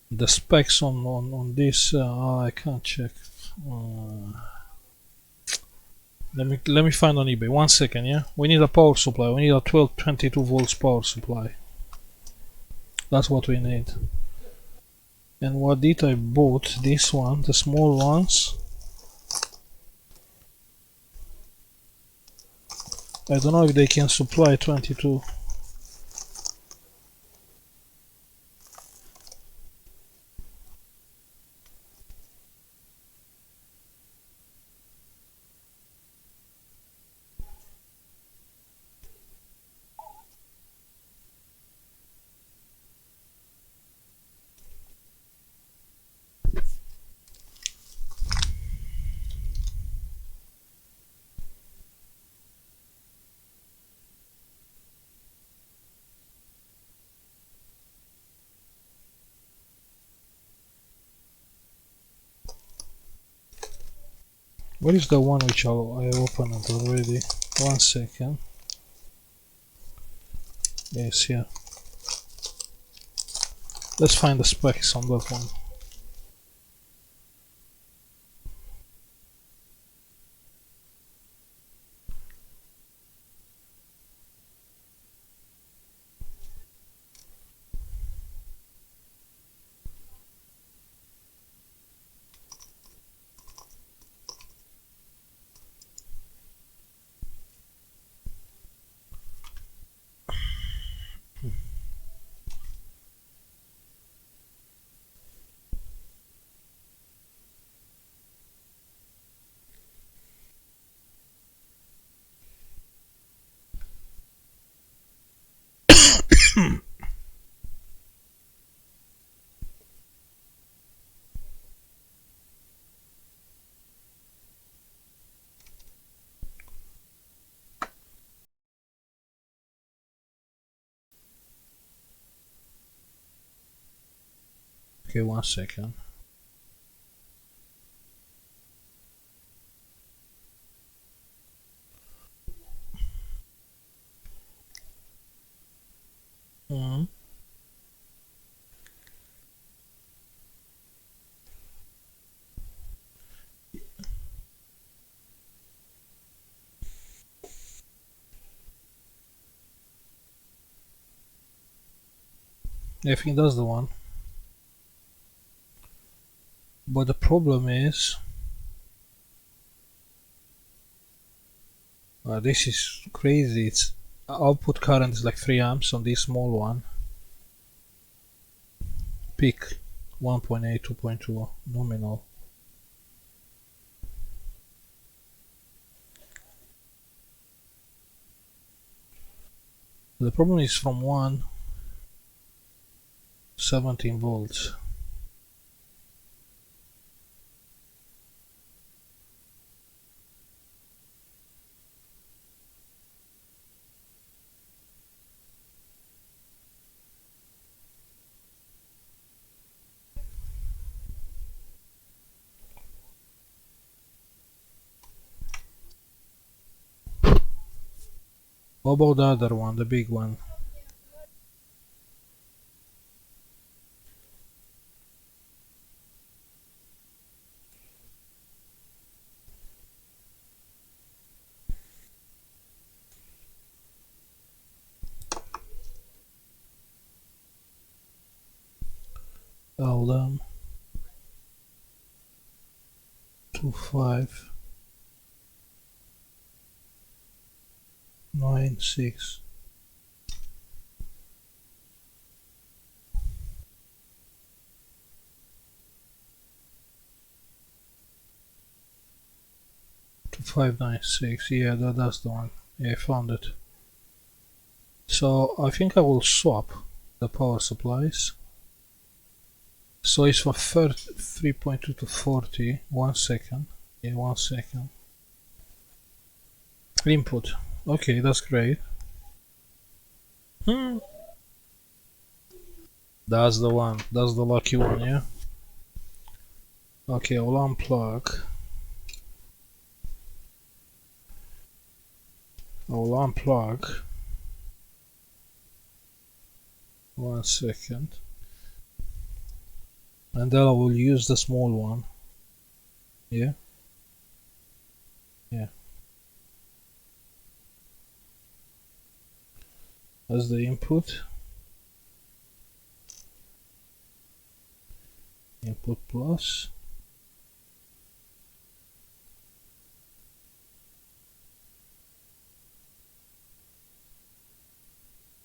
the specs on this. I can't check. Let me find on eBay. 1 second, yeah. We need a power supply. We need a 22 volts power supply. That's what we need. And what did I bought? This one, the small ones. I don't know if they can supply 22. Where is the one which I opened it already? 1 second. Yes, here. Let's find the specs on that one. Okay, 1 second. Mhm. I think that's the one. But the problem is, this is crazy. Its output current is like 3 amps on this small one. Peak 1.8, 2.2 nominal. The problem is from 17 volts. What about the other one, the big one? LM 2596. Two 596. Yeah, that's the one. Yeah, I found it. So I think I will swap the power supplies. So it's for 3.2 to 40. 1 second. Yeah, 1 second. Input. Okay, that's great. Hmm. That's the one. That's the lucky one, yeah? Okay, I'll unplug. I'll unplug. 1 second. And then I will use the small one. Yeah? Yeah. As the input. Input plus.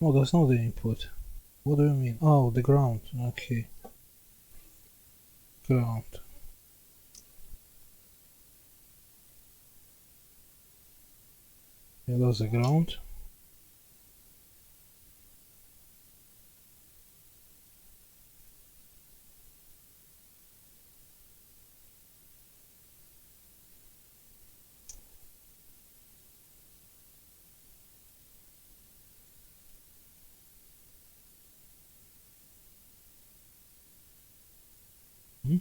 Oh, that's not the input. What do you mean? Oh, the ground. Okay. Ground. Yeah, that's the ground. Hmm?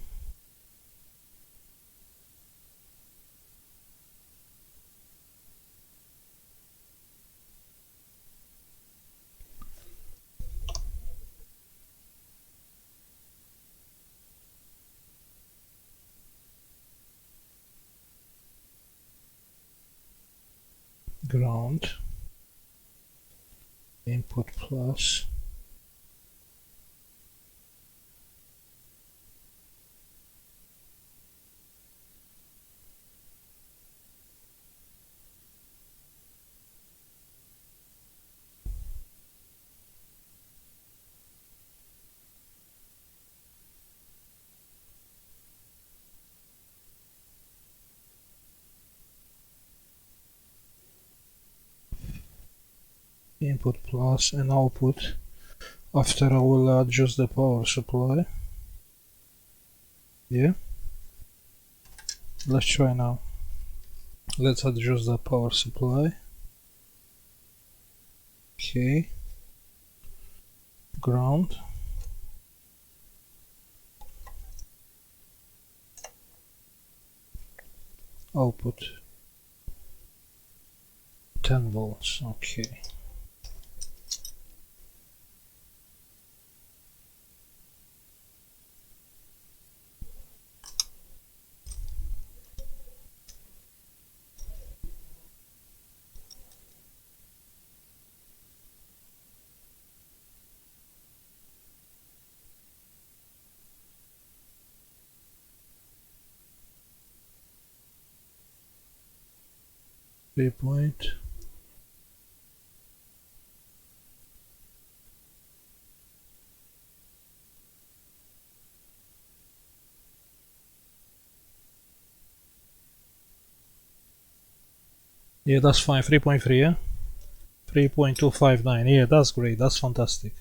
Ground. Input plus. Input plus and output. After I will adjust the power supply. Yeah. Let's try now. Let's adjust the power supply. Okay. Ground. Output 10 volts. Okay. 3 point. Yeah, that's fine. 3.3, yeah? 3.259. Yeah, that's great. That's fantastic.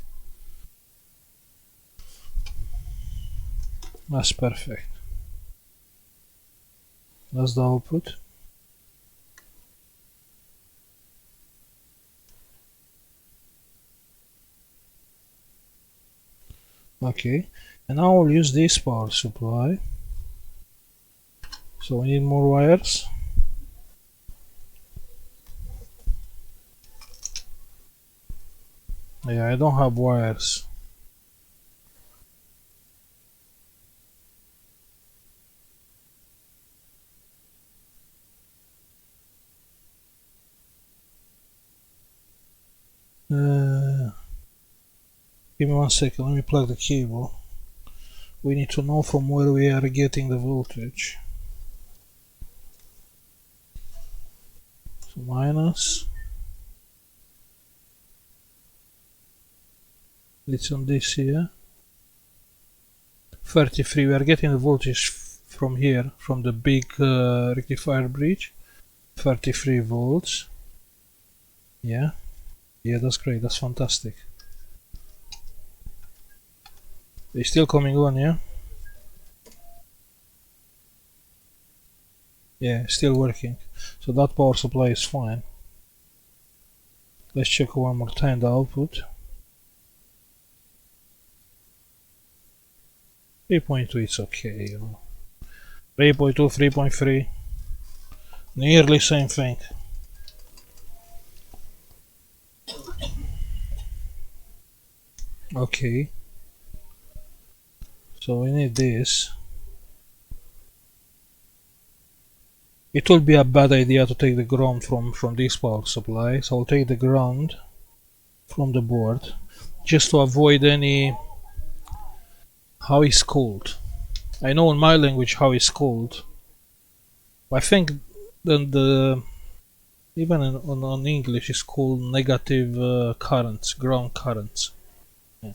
That's perfect. That's the output. Okay, and now I'll use this power supply. So we need more wires. Yeah, I don't have wires. Give me 1 second, let me plug the cable. We need to know from where we are getting the voltage. So minus. It's on this here. 33, we are getting the voltage from here, from the big rectifier bridge. 33 volts. Yeah, that's great, that's fantastic. It's still coming on, yeah? Yeah, still working. So that power supply is fine. Let's check one more time the output. 3.2, it's okay, you know. 3.2, 3.3. Nearly same thing. Okay. So we need this. It will be a bad idea to take the ground from this power supply, so I'll take the ground from the board just to avoid any how it's called. I know in my language how it's called. I think the even on English it's called negative currents, ground currents, yeah.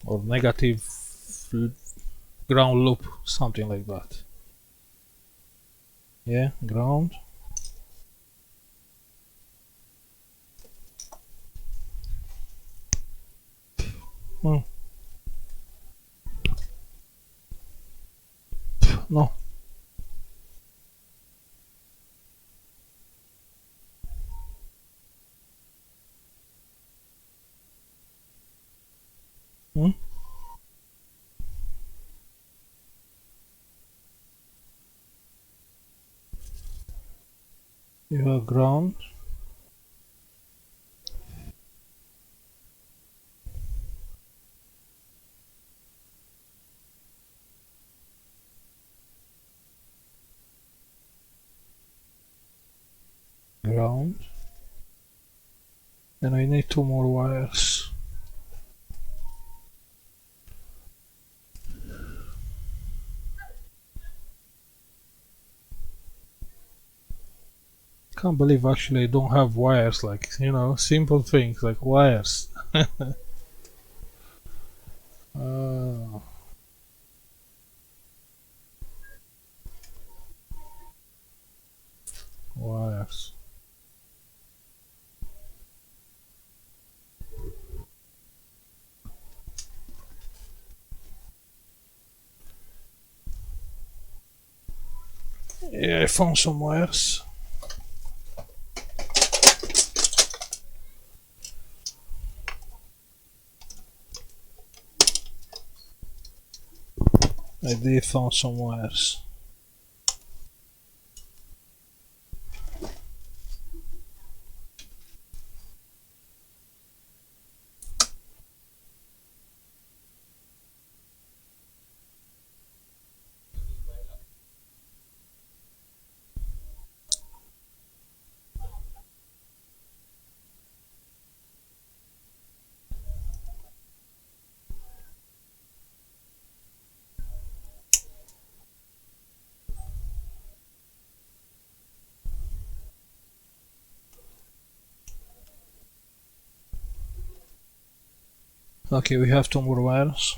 Or negative ground loop, something like that. Yeah, ground. No. Hmm? You have ground. Ground. And I need 2 more wires. Can't believe actually I don't have wires, like, you know, simple things like wires. uh, Wires. Yeah, I found some wires. I did found some wires. Okay, we have two more wires.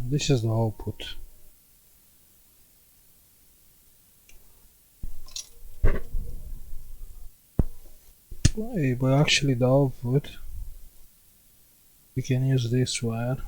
This is the output. But actually the output, we can use this wire.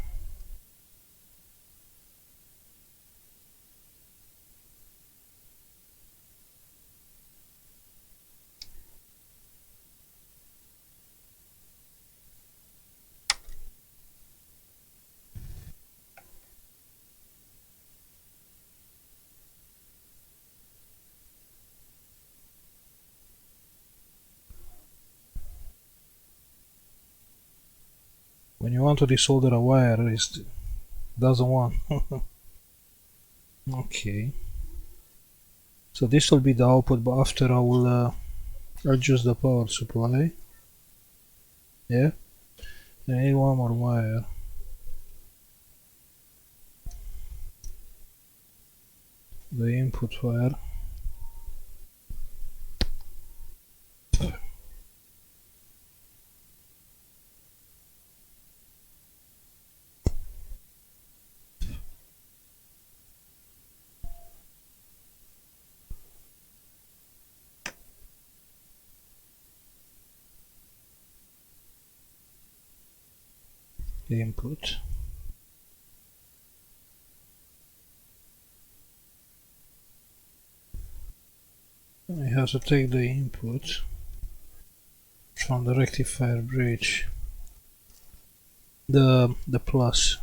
When you want to desolder a wire, it doesn't want. Okay. So this will be the output, but after I will adjust the power supply. Yeah. I need one more wire. The input wire. Input. I have to take the input from the rectifier bridge, the plus.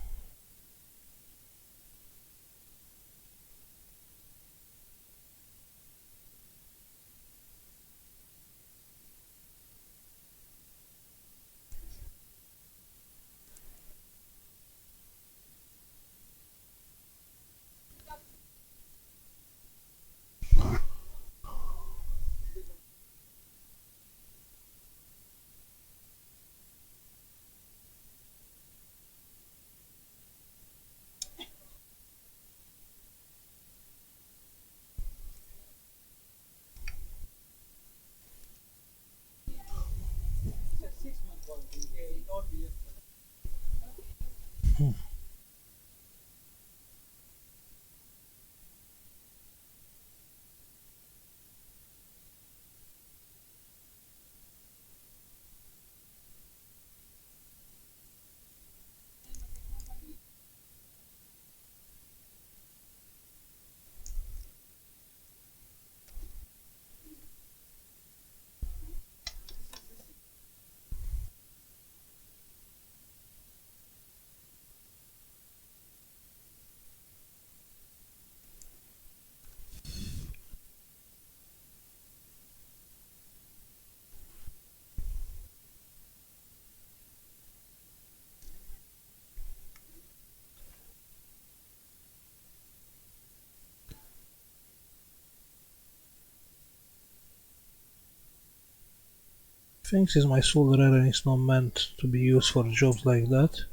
I think this is my solder iron is not meant to be used for jobs like that,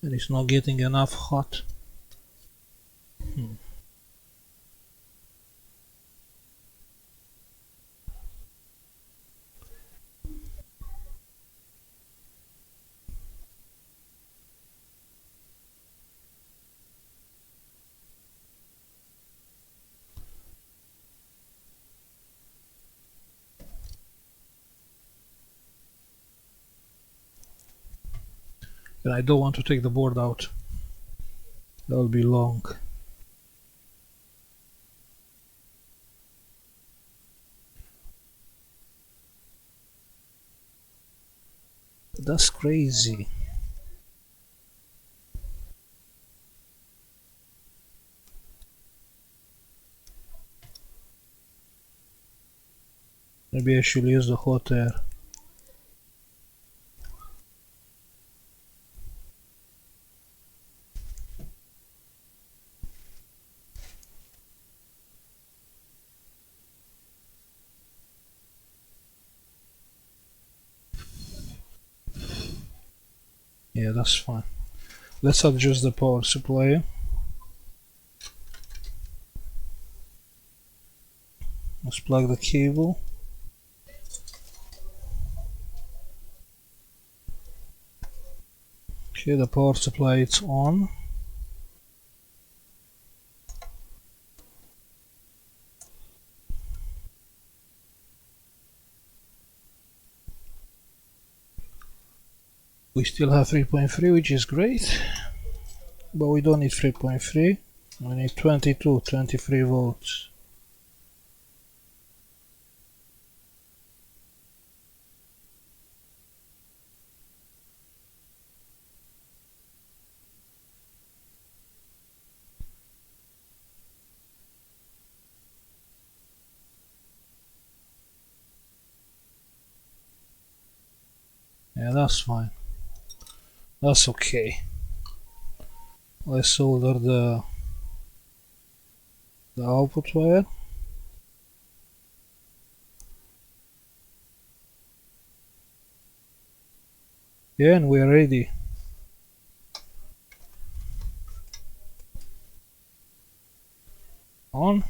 and it's not getting enough hot. And I don't want to take the board out. That will be long. That's crazy. Maybe I should use the hot air. Yeah, that's fine. Let's adjust the power supply. Let's plug the cable. Okay, the power supply is on. We still have 3.3, which is great, but we don't need 3.3. We need 23 volts. Yeah, that's fine. That's okay. Let's solder the output wire. Yeah, and we're ready. On.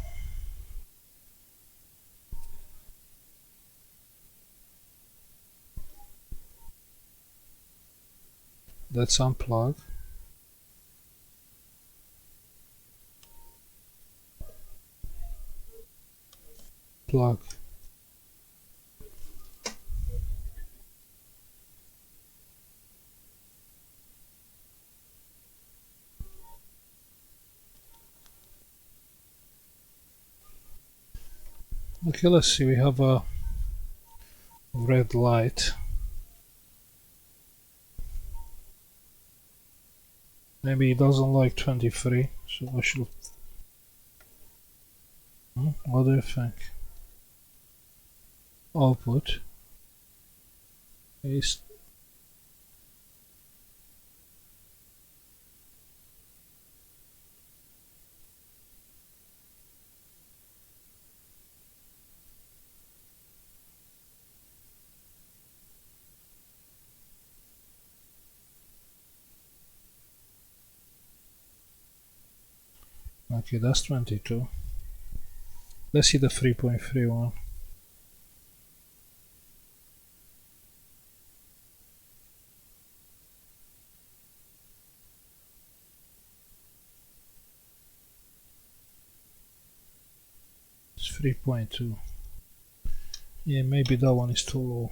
Let's unplug. Plug. Okay, let's see, we have a red light. Maybe it doesn't like 23, so I should... What do you think? Output is... Okay, that's 22. Let's see the 3.3 one. It's 3.2. Yeah, maybe that one is too low.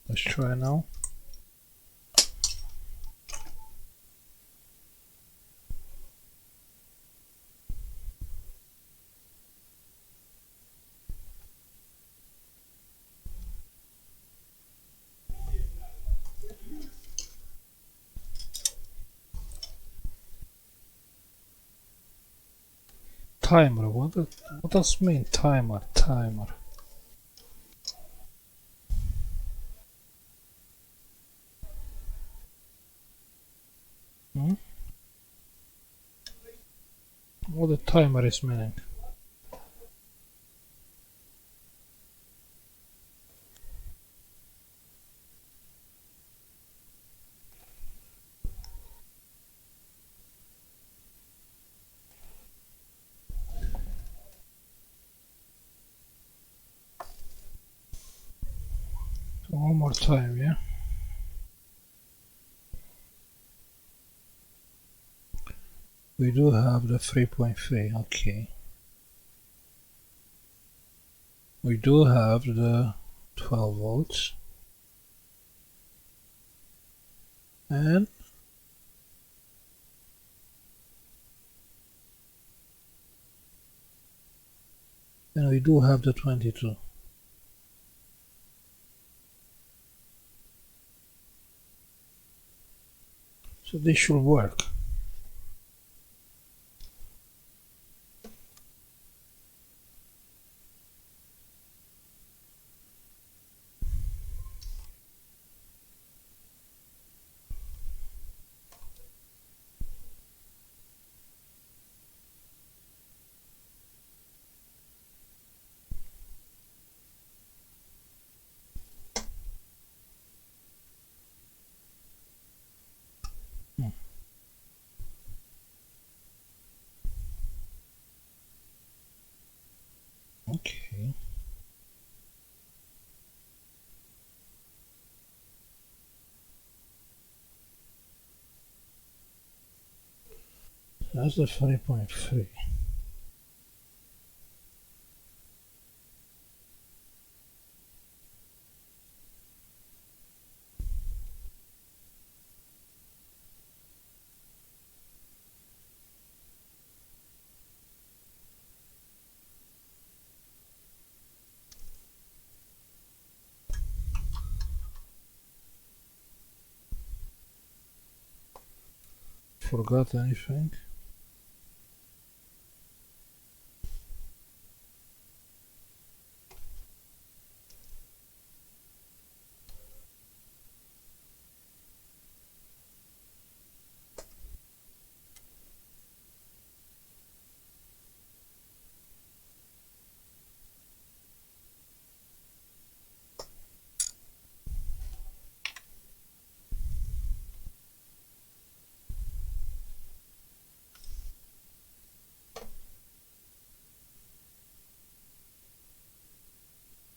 Let's try now. Timer, what does mean timer? Timer. What the timer is meaning? One more time, yeah? We do have the 3.3, okay. We do have the 12 volts. And we do have the 22. So this should work. Okay. That's the 3.3. Forgot anything?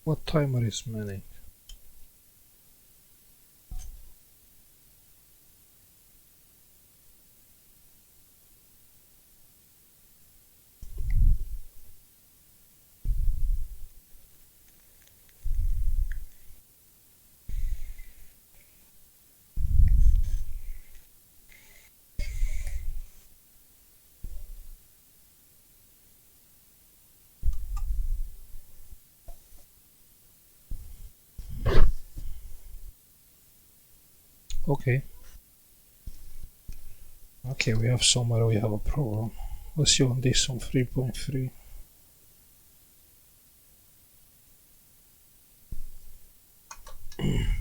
What timer is many? Okay. Okay, we have somewhere we have a problem. Let's see on this on 3.3.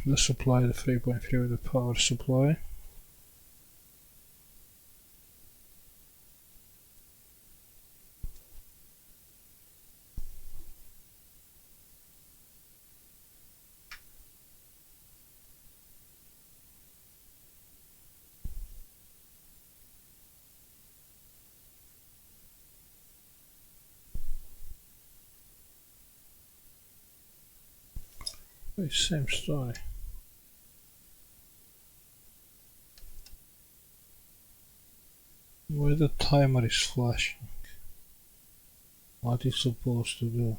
Let's supply the 3.3 with the power supply. Same story. Why the timer is flashing? What is supposed to do?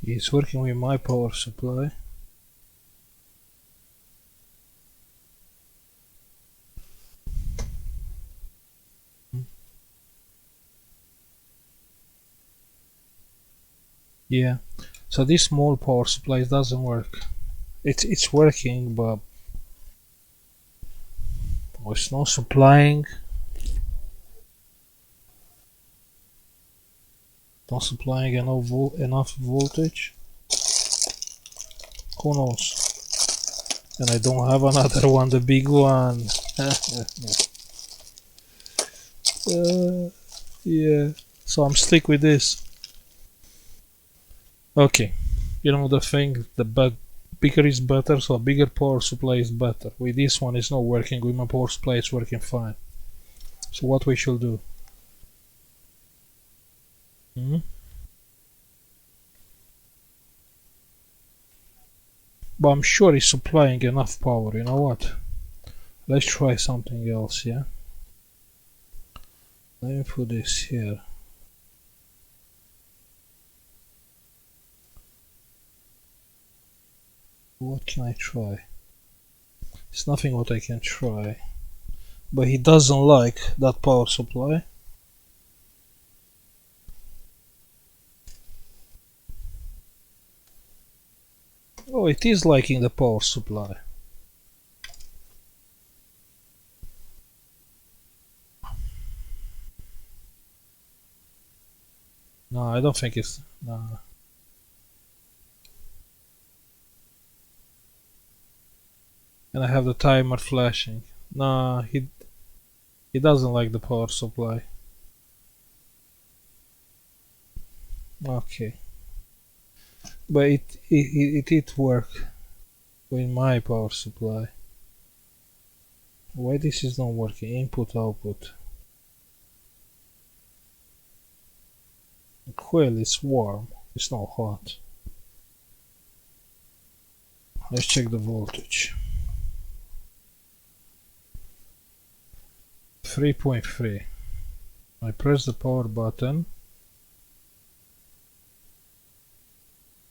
It's working with my power supply. Yeah, so this small power supply doesn't work. It's working, but it's not supplying. Not supplying enough voltage. Who knows? And I don't have another one, the big one. Yeah. So I'm stick with this. Okay. You know the thing, bigger is better, so a bigger power supply is better. With this one it's not working, with my power supply it's working fine. So what we should do? Hmm? But I'm sure it's supplying enough power, you know what? Let's try something else, yeah? Let me put this here. What can I try? It's nothing what I can try. But he doesn't like that power supply. Oh, it is liking the power supply. No, I don't think it's... No. And I have the timer flashing. No, he doesn't like the power supply. Okay. But it did work with my power supply. Why this is not working? Input output. Coil is warm. It's not hot. Let's check the voltage. 3.3. I press the power button.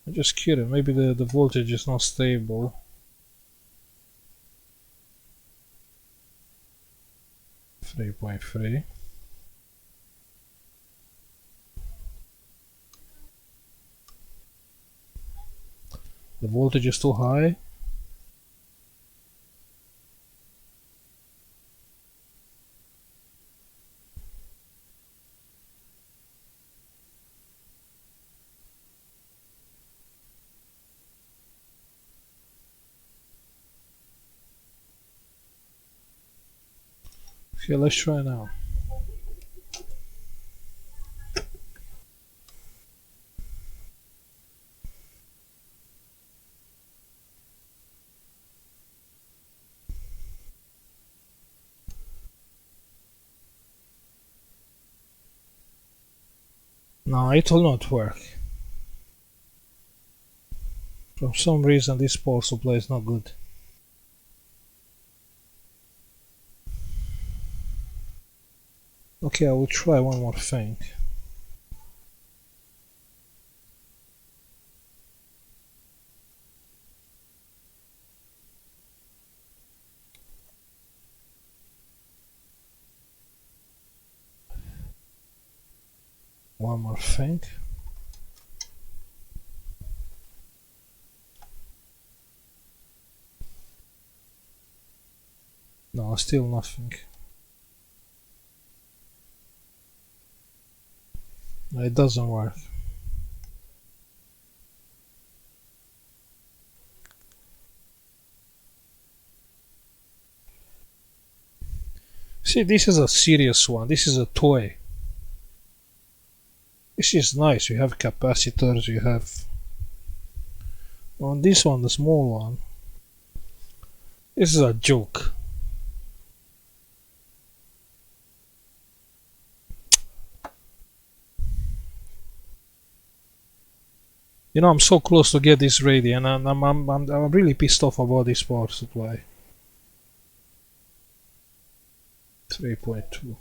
I'm just curious, maybe the voltage is not stable. 3.3. The voltage is too high. Okay, let's try now. No, it will not work. For some reason this power supply is not good. Okay, I will try one more thing. One more thing. No, still nothing. It doesn't work. See, this is a serious one. This is a toy. This is nice. You have capacitors, you have... On this one, the small one, this is a joke. You know, I'm so close to get this ready, and I'm really pissed off about this power supply. 3.2.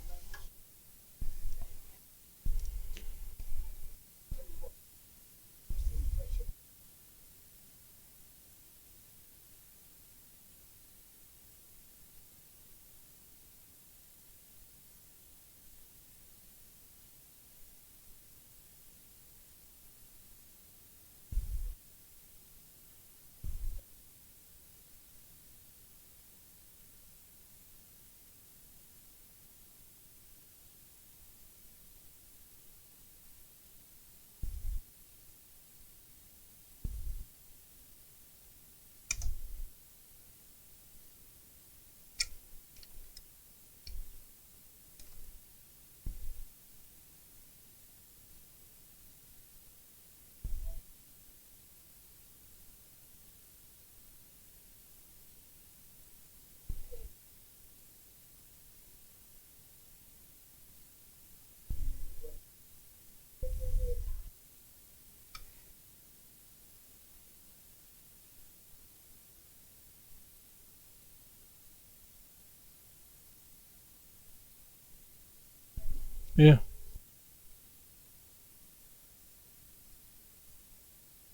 Yeah.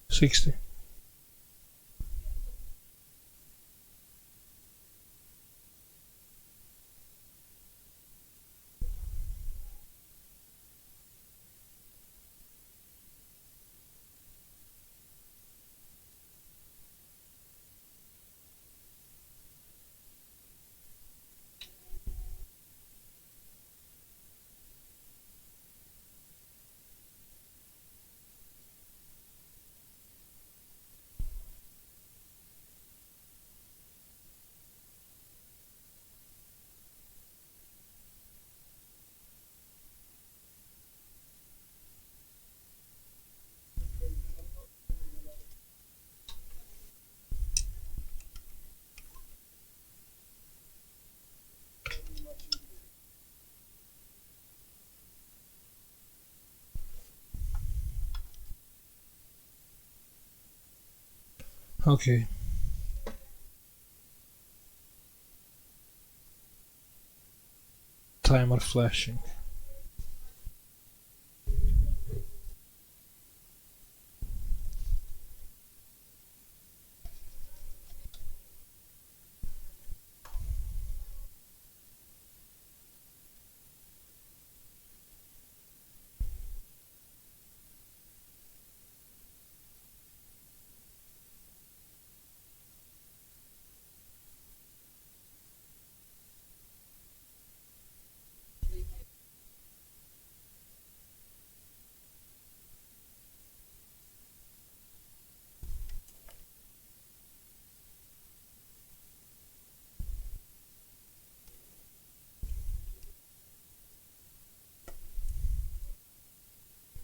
60. Okay. Timer flashing.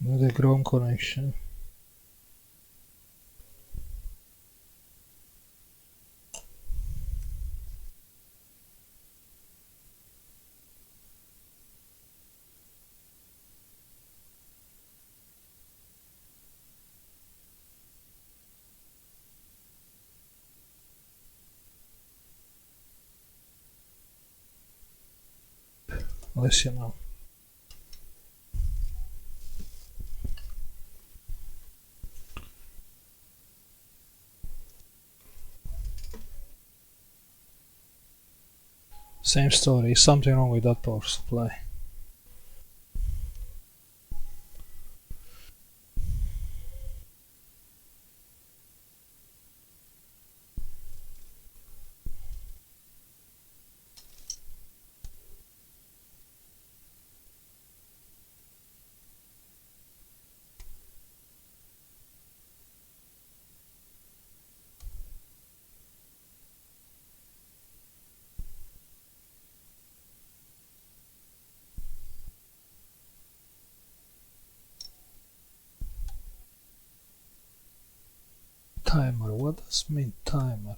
The Chrome connection. Let's see now. Same story. Something wrong with that power supply. Timer. What does mean timer?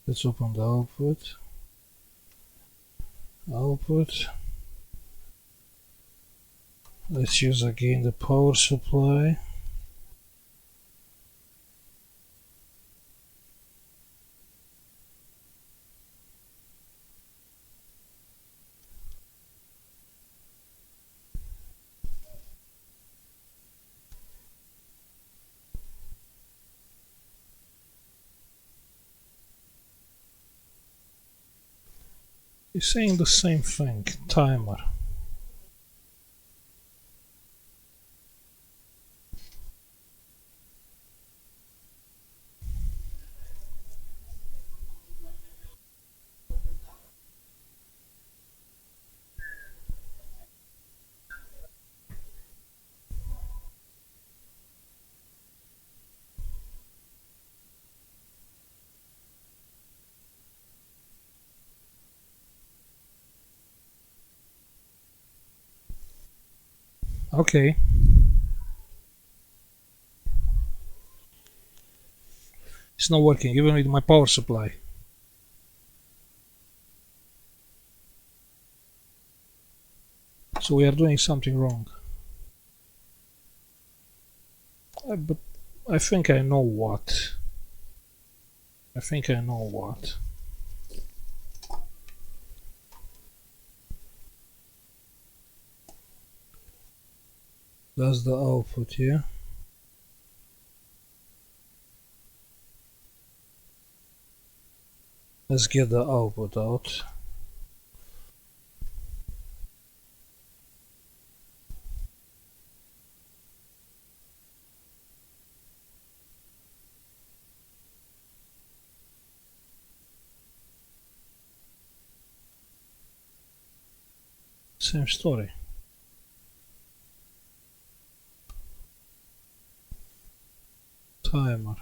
Let's open the output. Let's use again the power supply. It's saying the same thing. Timer. Okay. It's not working even with my power supply. So we are doing something wrong. But I think I know what. I think I know what. That's the output here. Let's get the output out. Same story. Timer.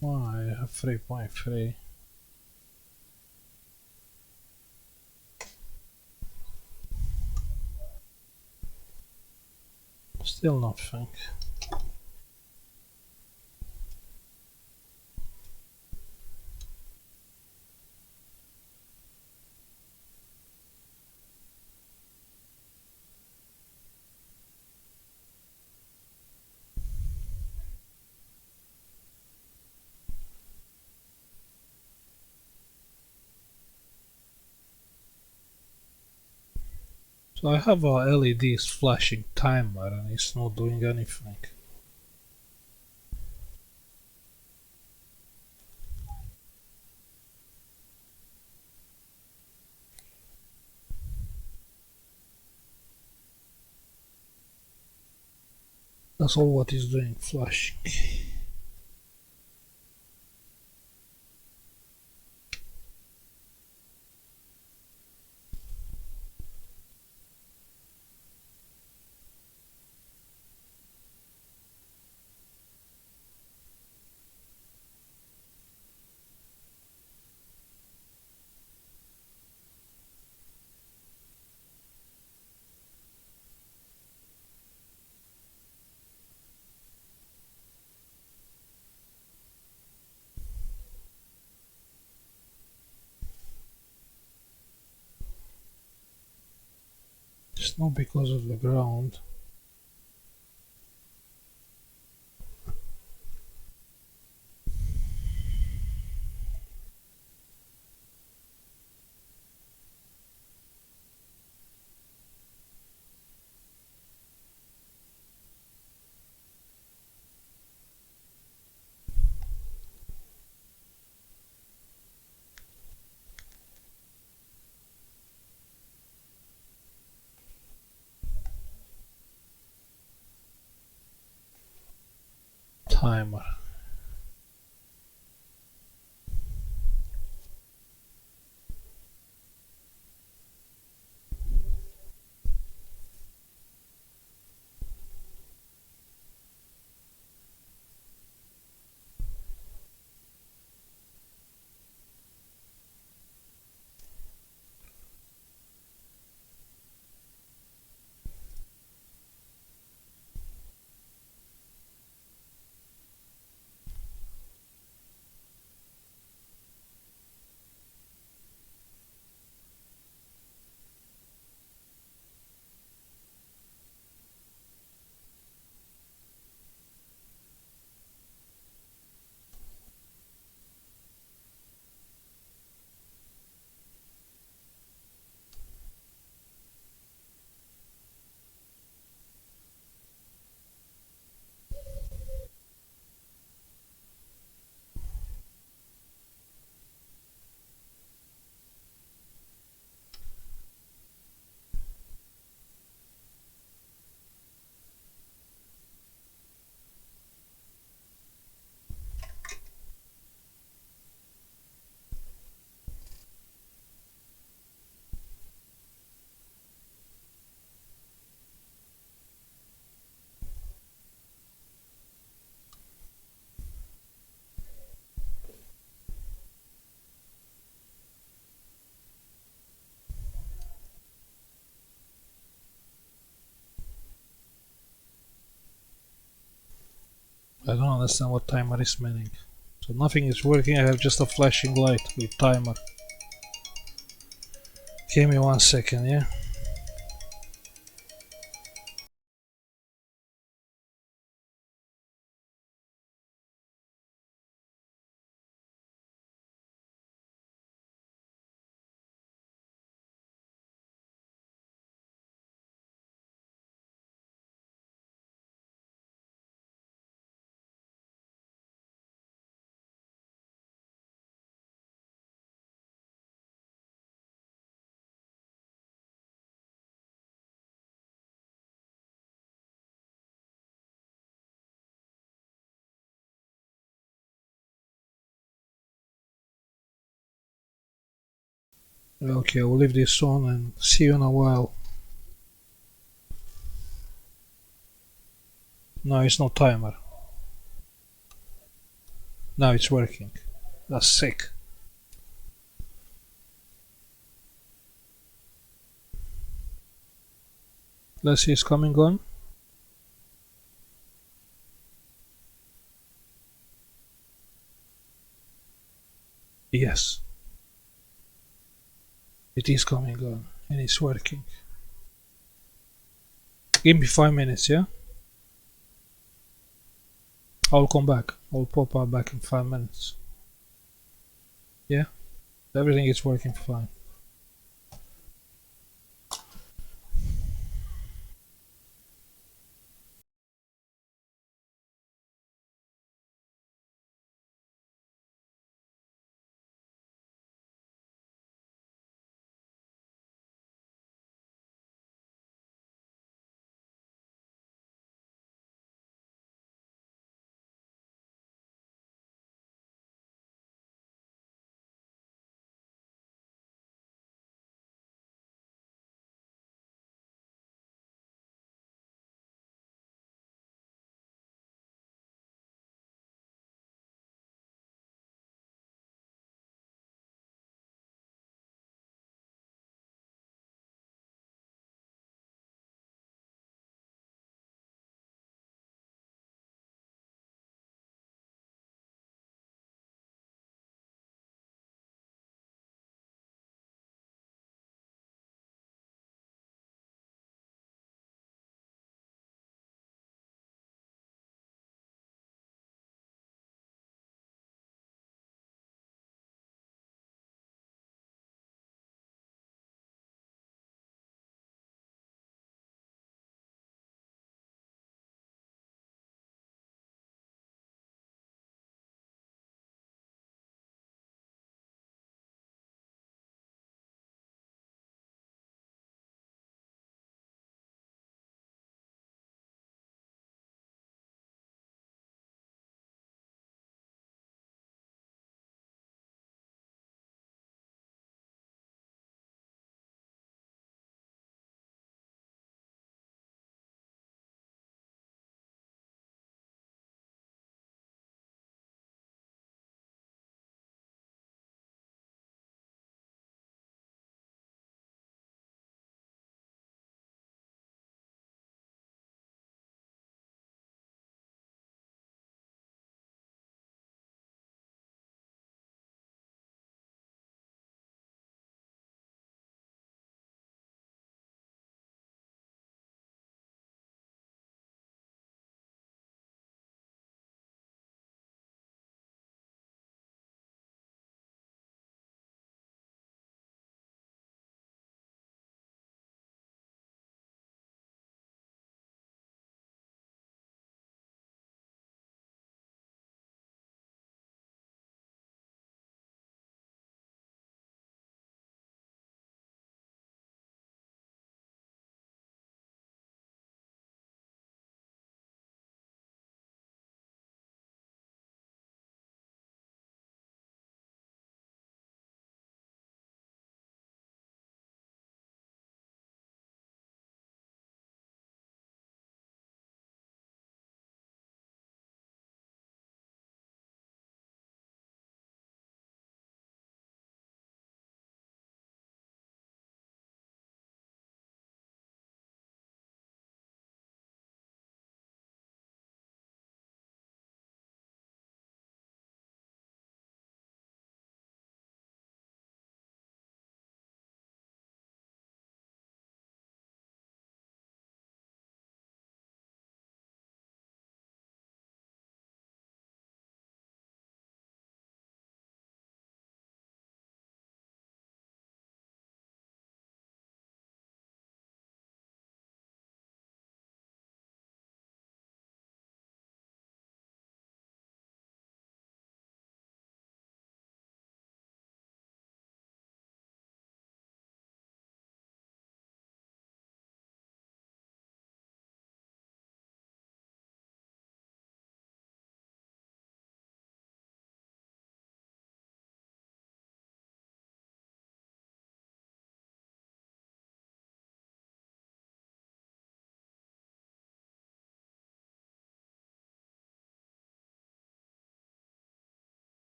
Why I have 3.3. Still nothing. So I have a LED flashing timer and it's not doing anything. That's all what is doing, flashing. It's not because of the ground. Timer. I don't understand what timer is meaning. So nothing is working, I have just a flashing light with timer. Give me 1 second, yeah? Okay, we'll leave this on and see you in a while. No, it's no timer. Now it's working. That's sick. Let's see, it's coming on. Yes, it is coming on and it's working. Give me 5 minutes, yeah? I'll come back. I'll pop up back in 5 minutes. Yeah? Everything is working fine.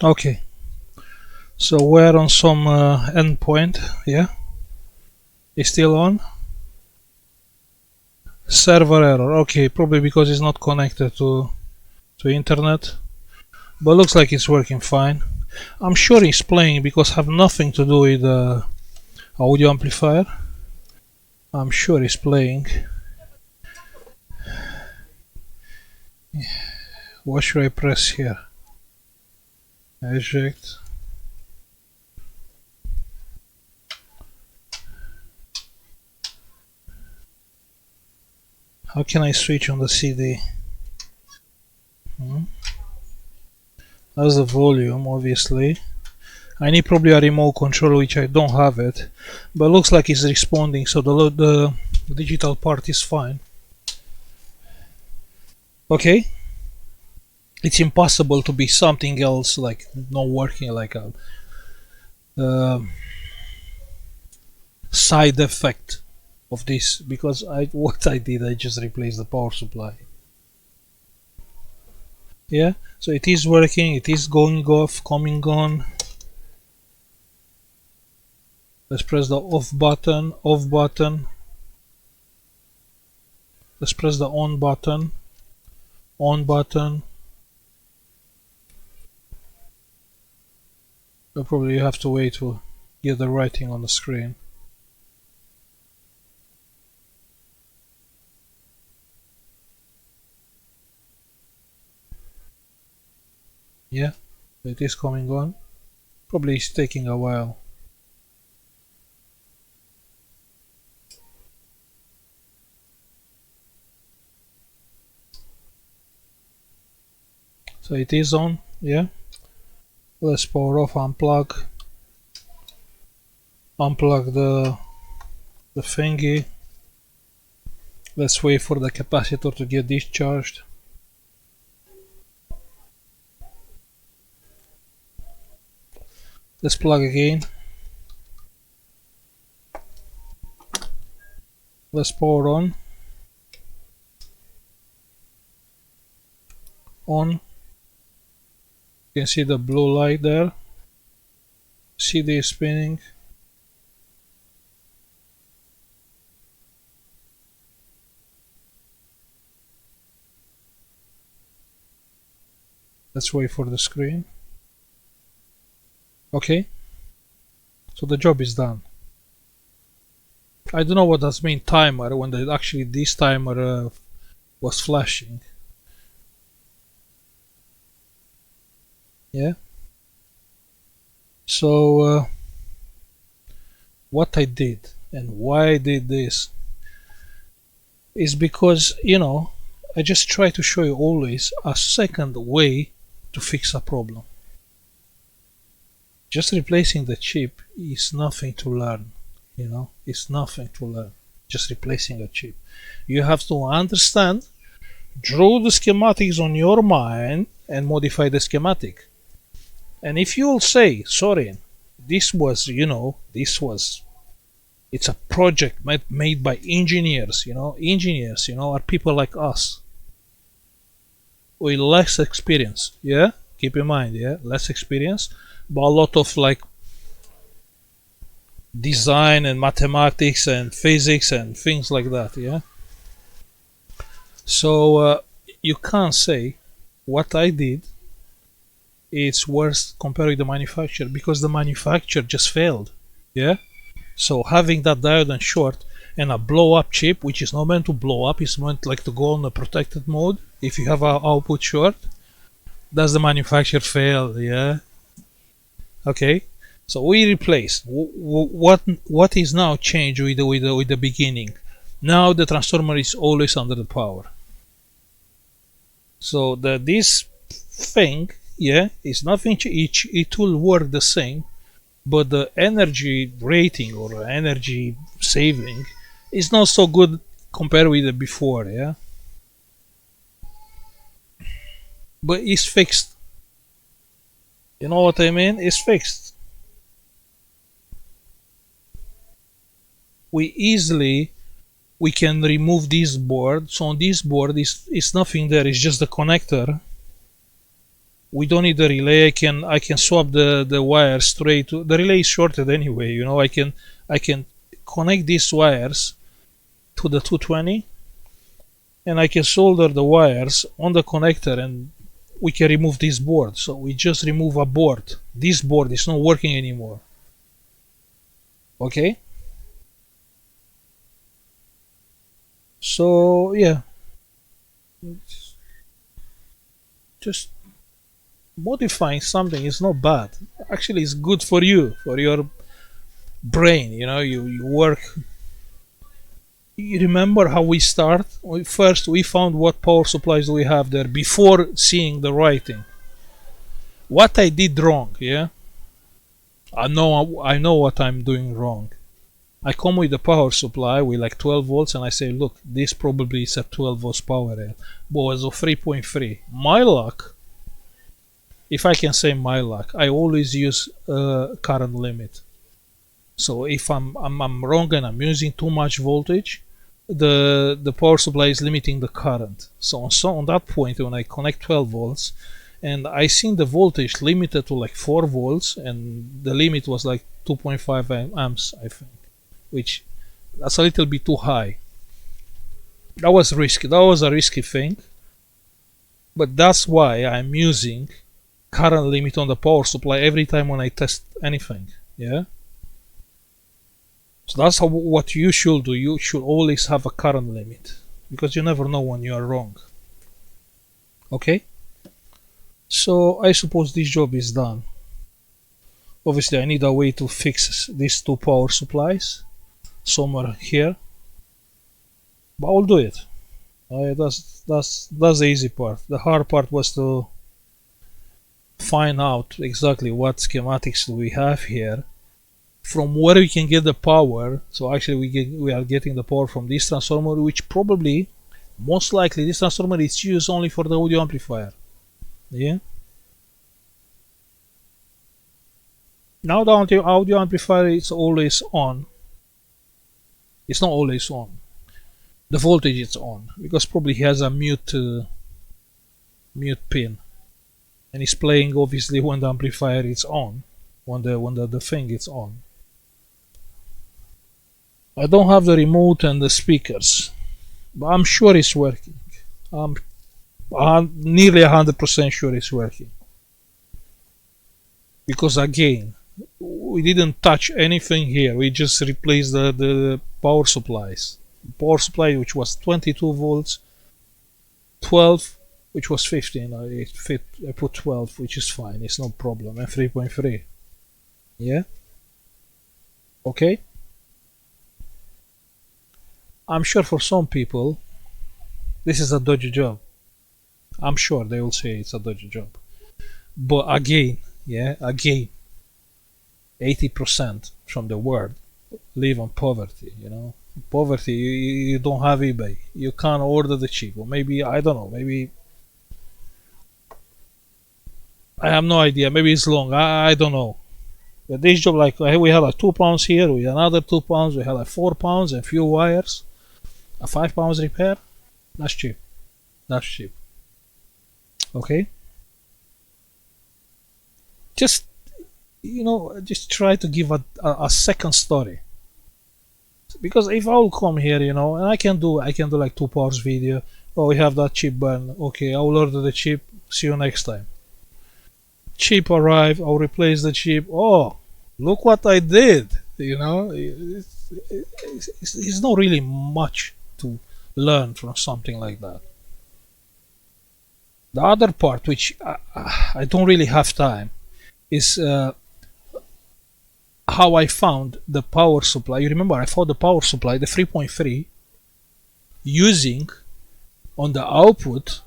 Okay, so we're on some endpoint. Yeah, it's still on. Server error. Okay, probably because it's not connected to internet, but looks like it's working fine. I'm sure it's playing because have nothing to do with the audio amplifier. I'm sure it's playing. What should I press here? Eject. How can I switch on the CD? That's the volume, obviously. I need probably a remote control, which I don't have it, but looks like it's responding, so the digital part is fine. Okay, it's impossible to be something else, like not working, like a side effect of this, because what I did, I just replaced the power supply. Yeah, so it is working, it is going off, coming on. Let's press the off button, off button. Let's press the on button, on button. You'll probably have to wait to get the writing on the screen. Yeah, it is coming on. Probably it's taking a while. So it is on, yeah. Let's power off, unplug the thingy. Let's wait for the capacitor to get discharged. Let's plug again. Let's power on. On. You can see the blue light there. CD is spinning. Let's wait for the screen. Okay, so the job is done. I don't know what does mean timer when actually this timer was flashing. Yeah. So what I did and why I did this is because, you know, I just try to show you always a second way to fix a problem. Just replacing the chip is nothing to learn, you know, it's nothing to learn. Just replacing a chip. You have to understand, draw the schematics on your mind and modify the schematic. And if you'll say, sorry, this was, you know, it's a project made by engineers, you know, are people like us with less experience, yeah, keep in mind, yeah, less experience, but a lot of like design and mathematics and physics and things like that, yeah. So you can't say what I did it's worse compared with the manufacturer because the manufacturer just failed, yeah. So having that diode and short and a blow up chip, which is not meant to blow up, it's meant like to go on a protected mode if you have an output short, does the manufacturer fail, yeah. Okay, so we replace what is now changed with the beginning. Now the transformer is always under the power, so this thing, yeah, is nothing. It will work the same, but the energy rating or energy saving is not so good compared with the before, yeah. But it's fixed. You know what I mean? It's fixed. We can remove this board. So on this board is nothing there. It's just the connector. We don't need the relay. I can swap the wire straight to the relay is shorted anyway, you know. I can connect these wires to the 220, and I can solder the wires on the connector, and we can remove this board. So we just remove a board. This board is not working anymore. Okay, so yeah, just modifying something is not bad. Actually, it's good for you, for your brain, you know. You work. You remember how we start? First we found what power supplies we have there before seeing the writing. What I did wrong, yeah, I know what I'm doing wrong. I come with a power supply with like 12 volts, and I say, look, this probably is a 12 volts power rail, but it's a 3.3. My luck, if I can say my luck, I always use current limit. So if I'm wrong and I'm using too much voltage, the power supply is limiting the current. So on that point, when I connect 12 volts, and I seen the voltage limited to like 4 volts, and the limit was like 2.5 amps, I think, which that's a little bit too high. That was risky. That was a risky thing. But that's why I'm using current limit on the power supply every time when I test anything. Yeah. So that's what you should do. You should always have a current limit, because you never know when you are wrong. Okay. So I suppose this job is done. Obviously I need a way to fix these two power supplies somewhere here, but I'll do it. That's the easy part. The hard part was to find out exactly what schematics do we have here, from where we can get the power. So actually we are getting the power from this transformer, which probably, most likely, this transformer is used only for the audio amplifier. Yeah. Now the audio amplifier is always on. It's not always on. The voltage is on, because probably he has a mute pin, and it's playing obviously when the amplifier is on, when the thing is on. I don't have the remote and the speakers, but I'm sure it's working. I'm nearly 100% sure it's working, because again, we didn't touch anything here. We just replaced the power supplies. Power supply which was 22 volts, 12 which was 15. I put 12, which is fine. It's no problem. And 3.3. Yeah. Okay. I'm sure for some people this is a dodgy job. I'm sure they will say it's a dodgy job. But again, 80% from the world live on poverty, you know. Poverty, you don't have eBay. You can't order the chip. Or maybe, I don't know, maybe I have no idea. Maybe it's long. I don't know. But this job, like, we had like £2 here, we had another £2, we had like £4 and few wires. A £5 repair. That's cheap. That's cheap. Okay. Just, you know, just try to give a second story. Because if I will come here, you know, and I can do like 2 parts video. Oh, we have that chip burn. Okay, I will order the chip. See you next time. Chip arrive. I'll replace the chip. Oh, look what I did. You know, it's not really much to learn from something like that. The other part, which I don't really have time, is how I found the power supply. You remember I found the power supply, the 3.3, using on the output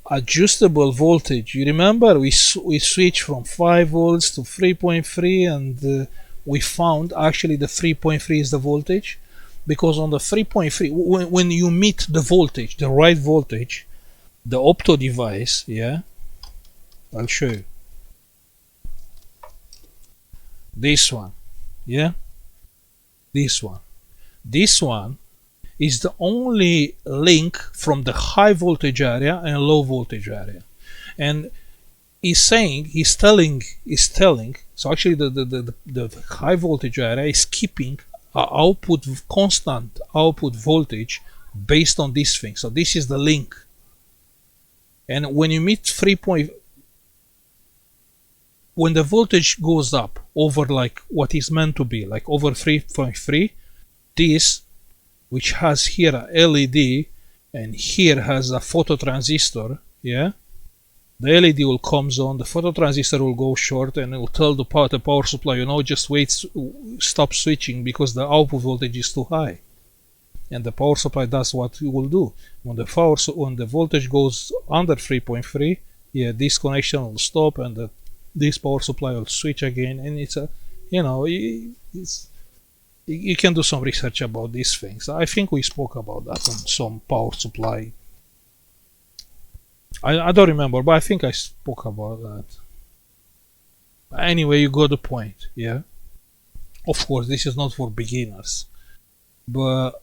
adjustable voltage. You remember we switched from 5 volts to 3.3, and we found actually the 3.3 is the voltage, because on the 3.3, when you meet the voltage, the right voltage, the opto device, yeah, I'll show you. This one, yeah, this one is the only link from the high voltage area and low voltage area. And he's telling. So actually, the high voltage area is keeping a constant output voltage based on this thing. So this is the link. And when you meet when the voltage goes up over like what is meant to be, like over 3.3, this, which has here a LED and here has a phototransistor, yeah, the LED will comes on, the phototransistor will go short, and it will tell the power supply, you know, just wait, stop switching because the output voltage is too high. And the power supply does what it will do. When the voltage goes under 3.3, yeah, this connection will stop, and this power supply will switch again. And it's a, you know, you can do some research about these things. I think we spoke about that on some power supply. I don't remember, but I think I spoke about that. Anyway, you got the point, yeah? Of course, this is not for beginners, but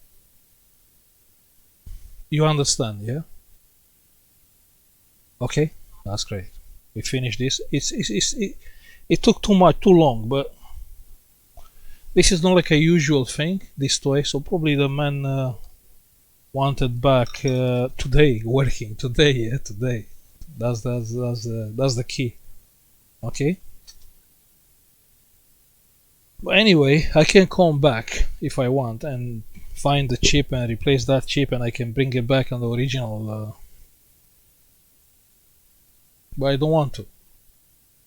you understand, yeah? Okay, that's great. We finished this. It took too long, but this is not like a usual thing, this toy, so probably the man wanted back today, working today, yeah, today. That's the key. Okay. But anyway, I can come back if I want and find the chip and replace that chip, and I can bring it back on the original. But I don't want to,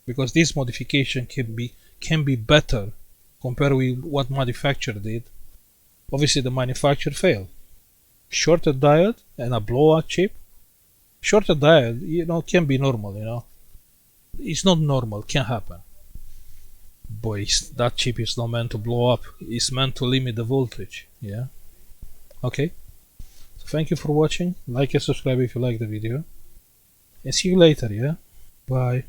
because this modification can be better compared with what manufacturer did. Obviously, the manufacturer failed. Shorter diode and a blowout chip. Shorter diode, you know, can be normal, you know. It's not normal, can happen. Boys, that chip is not meant to blow up. It's meant to limit the voltage, yeah. Okay. So thank you for watching. Like and subscribe if you like the video. And see you later, yeah. Bye.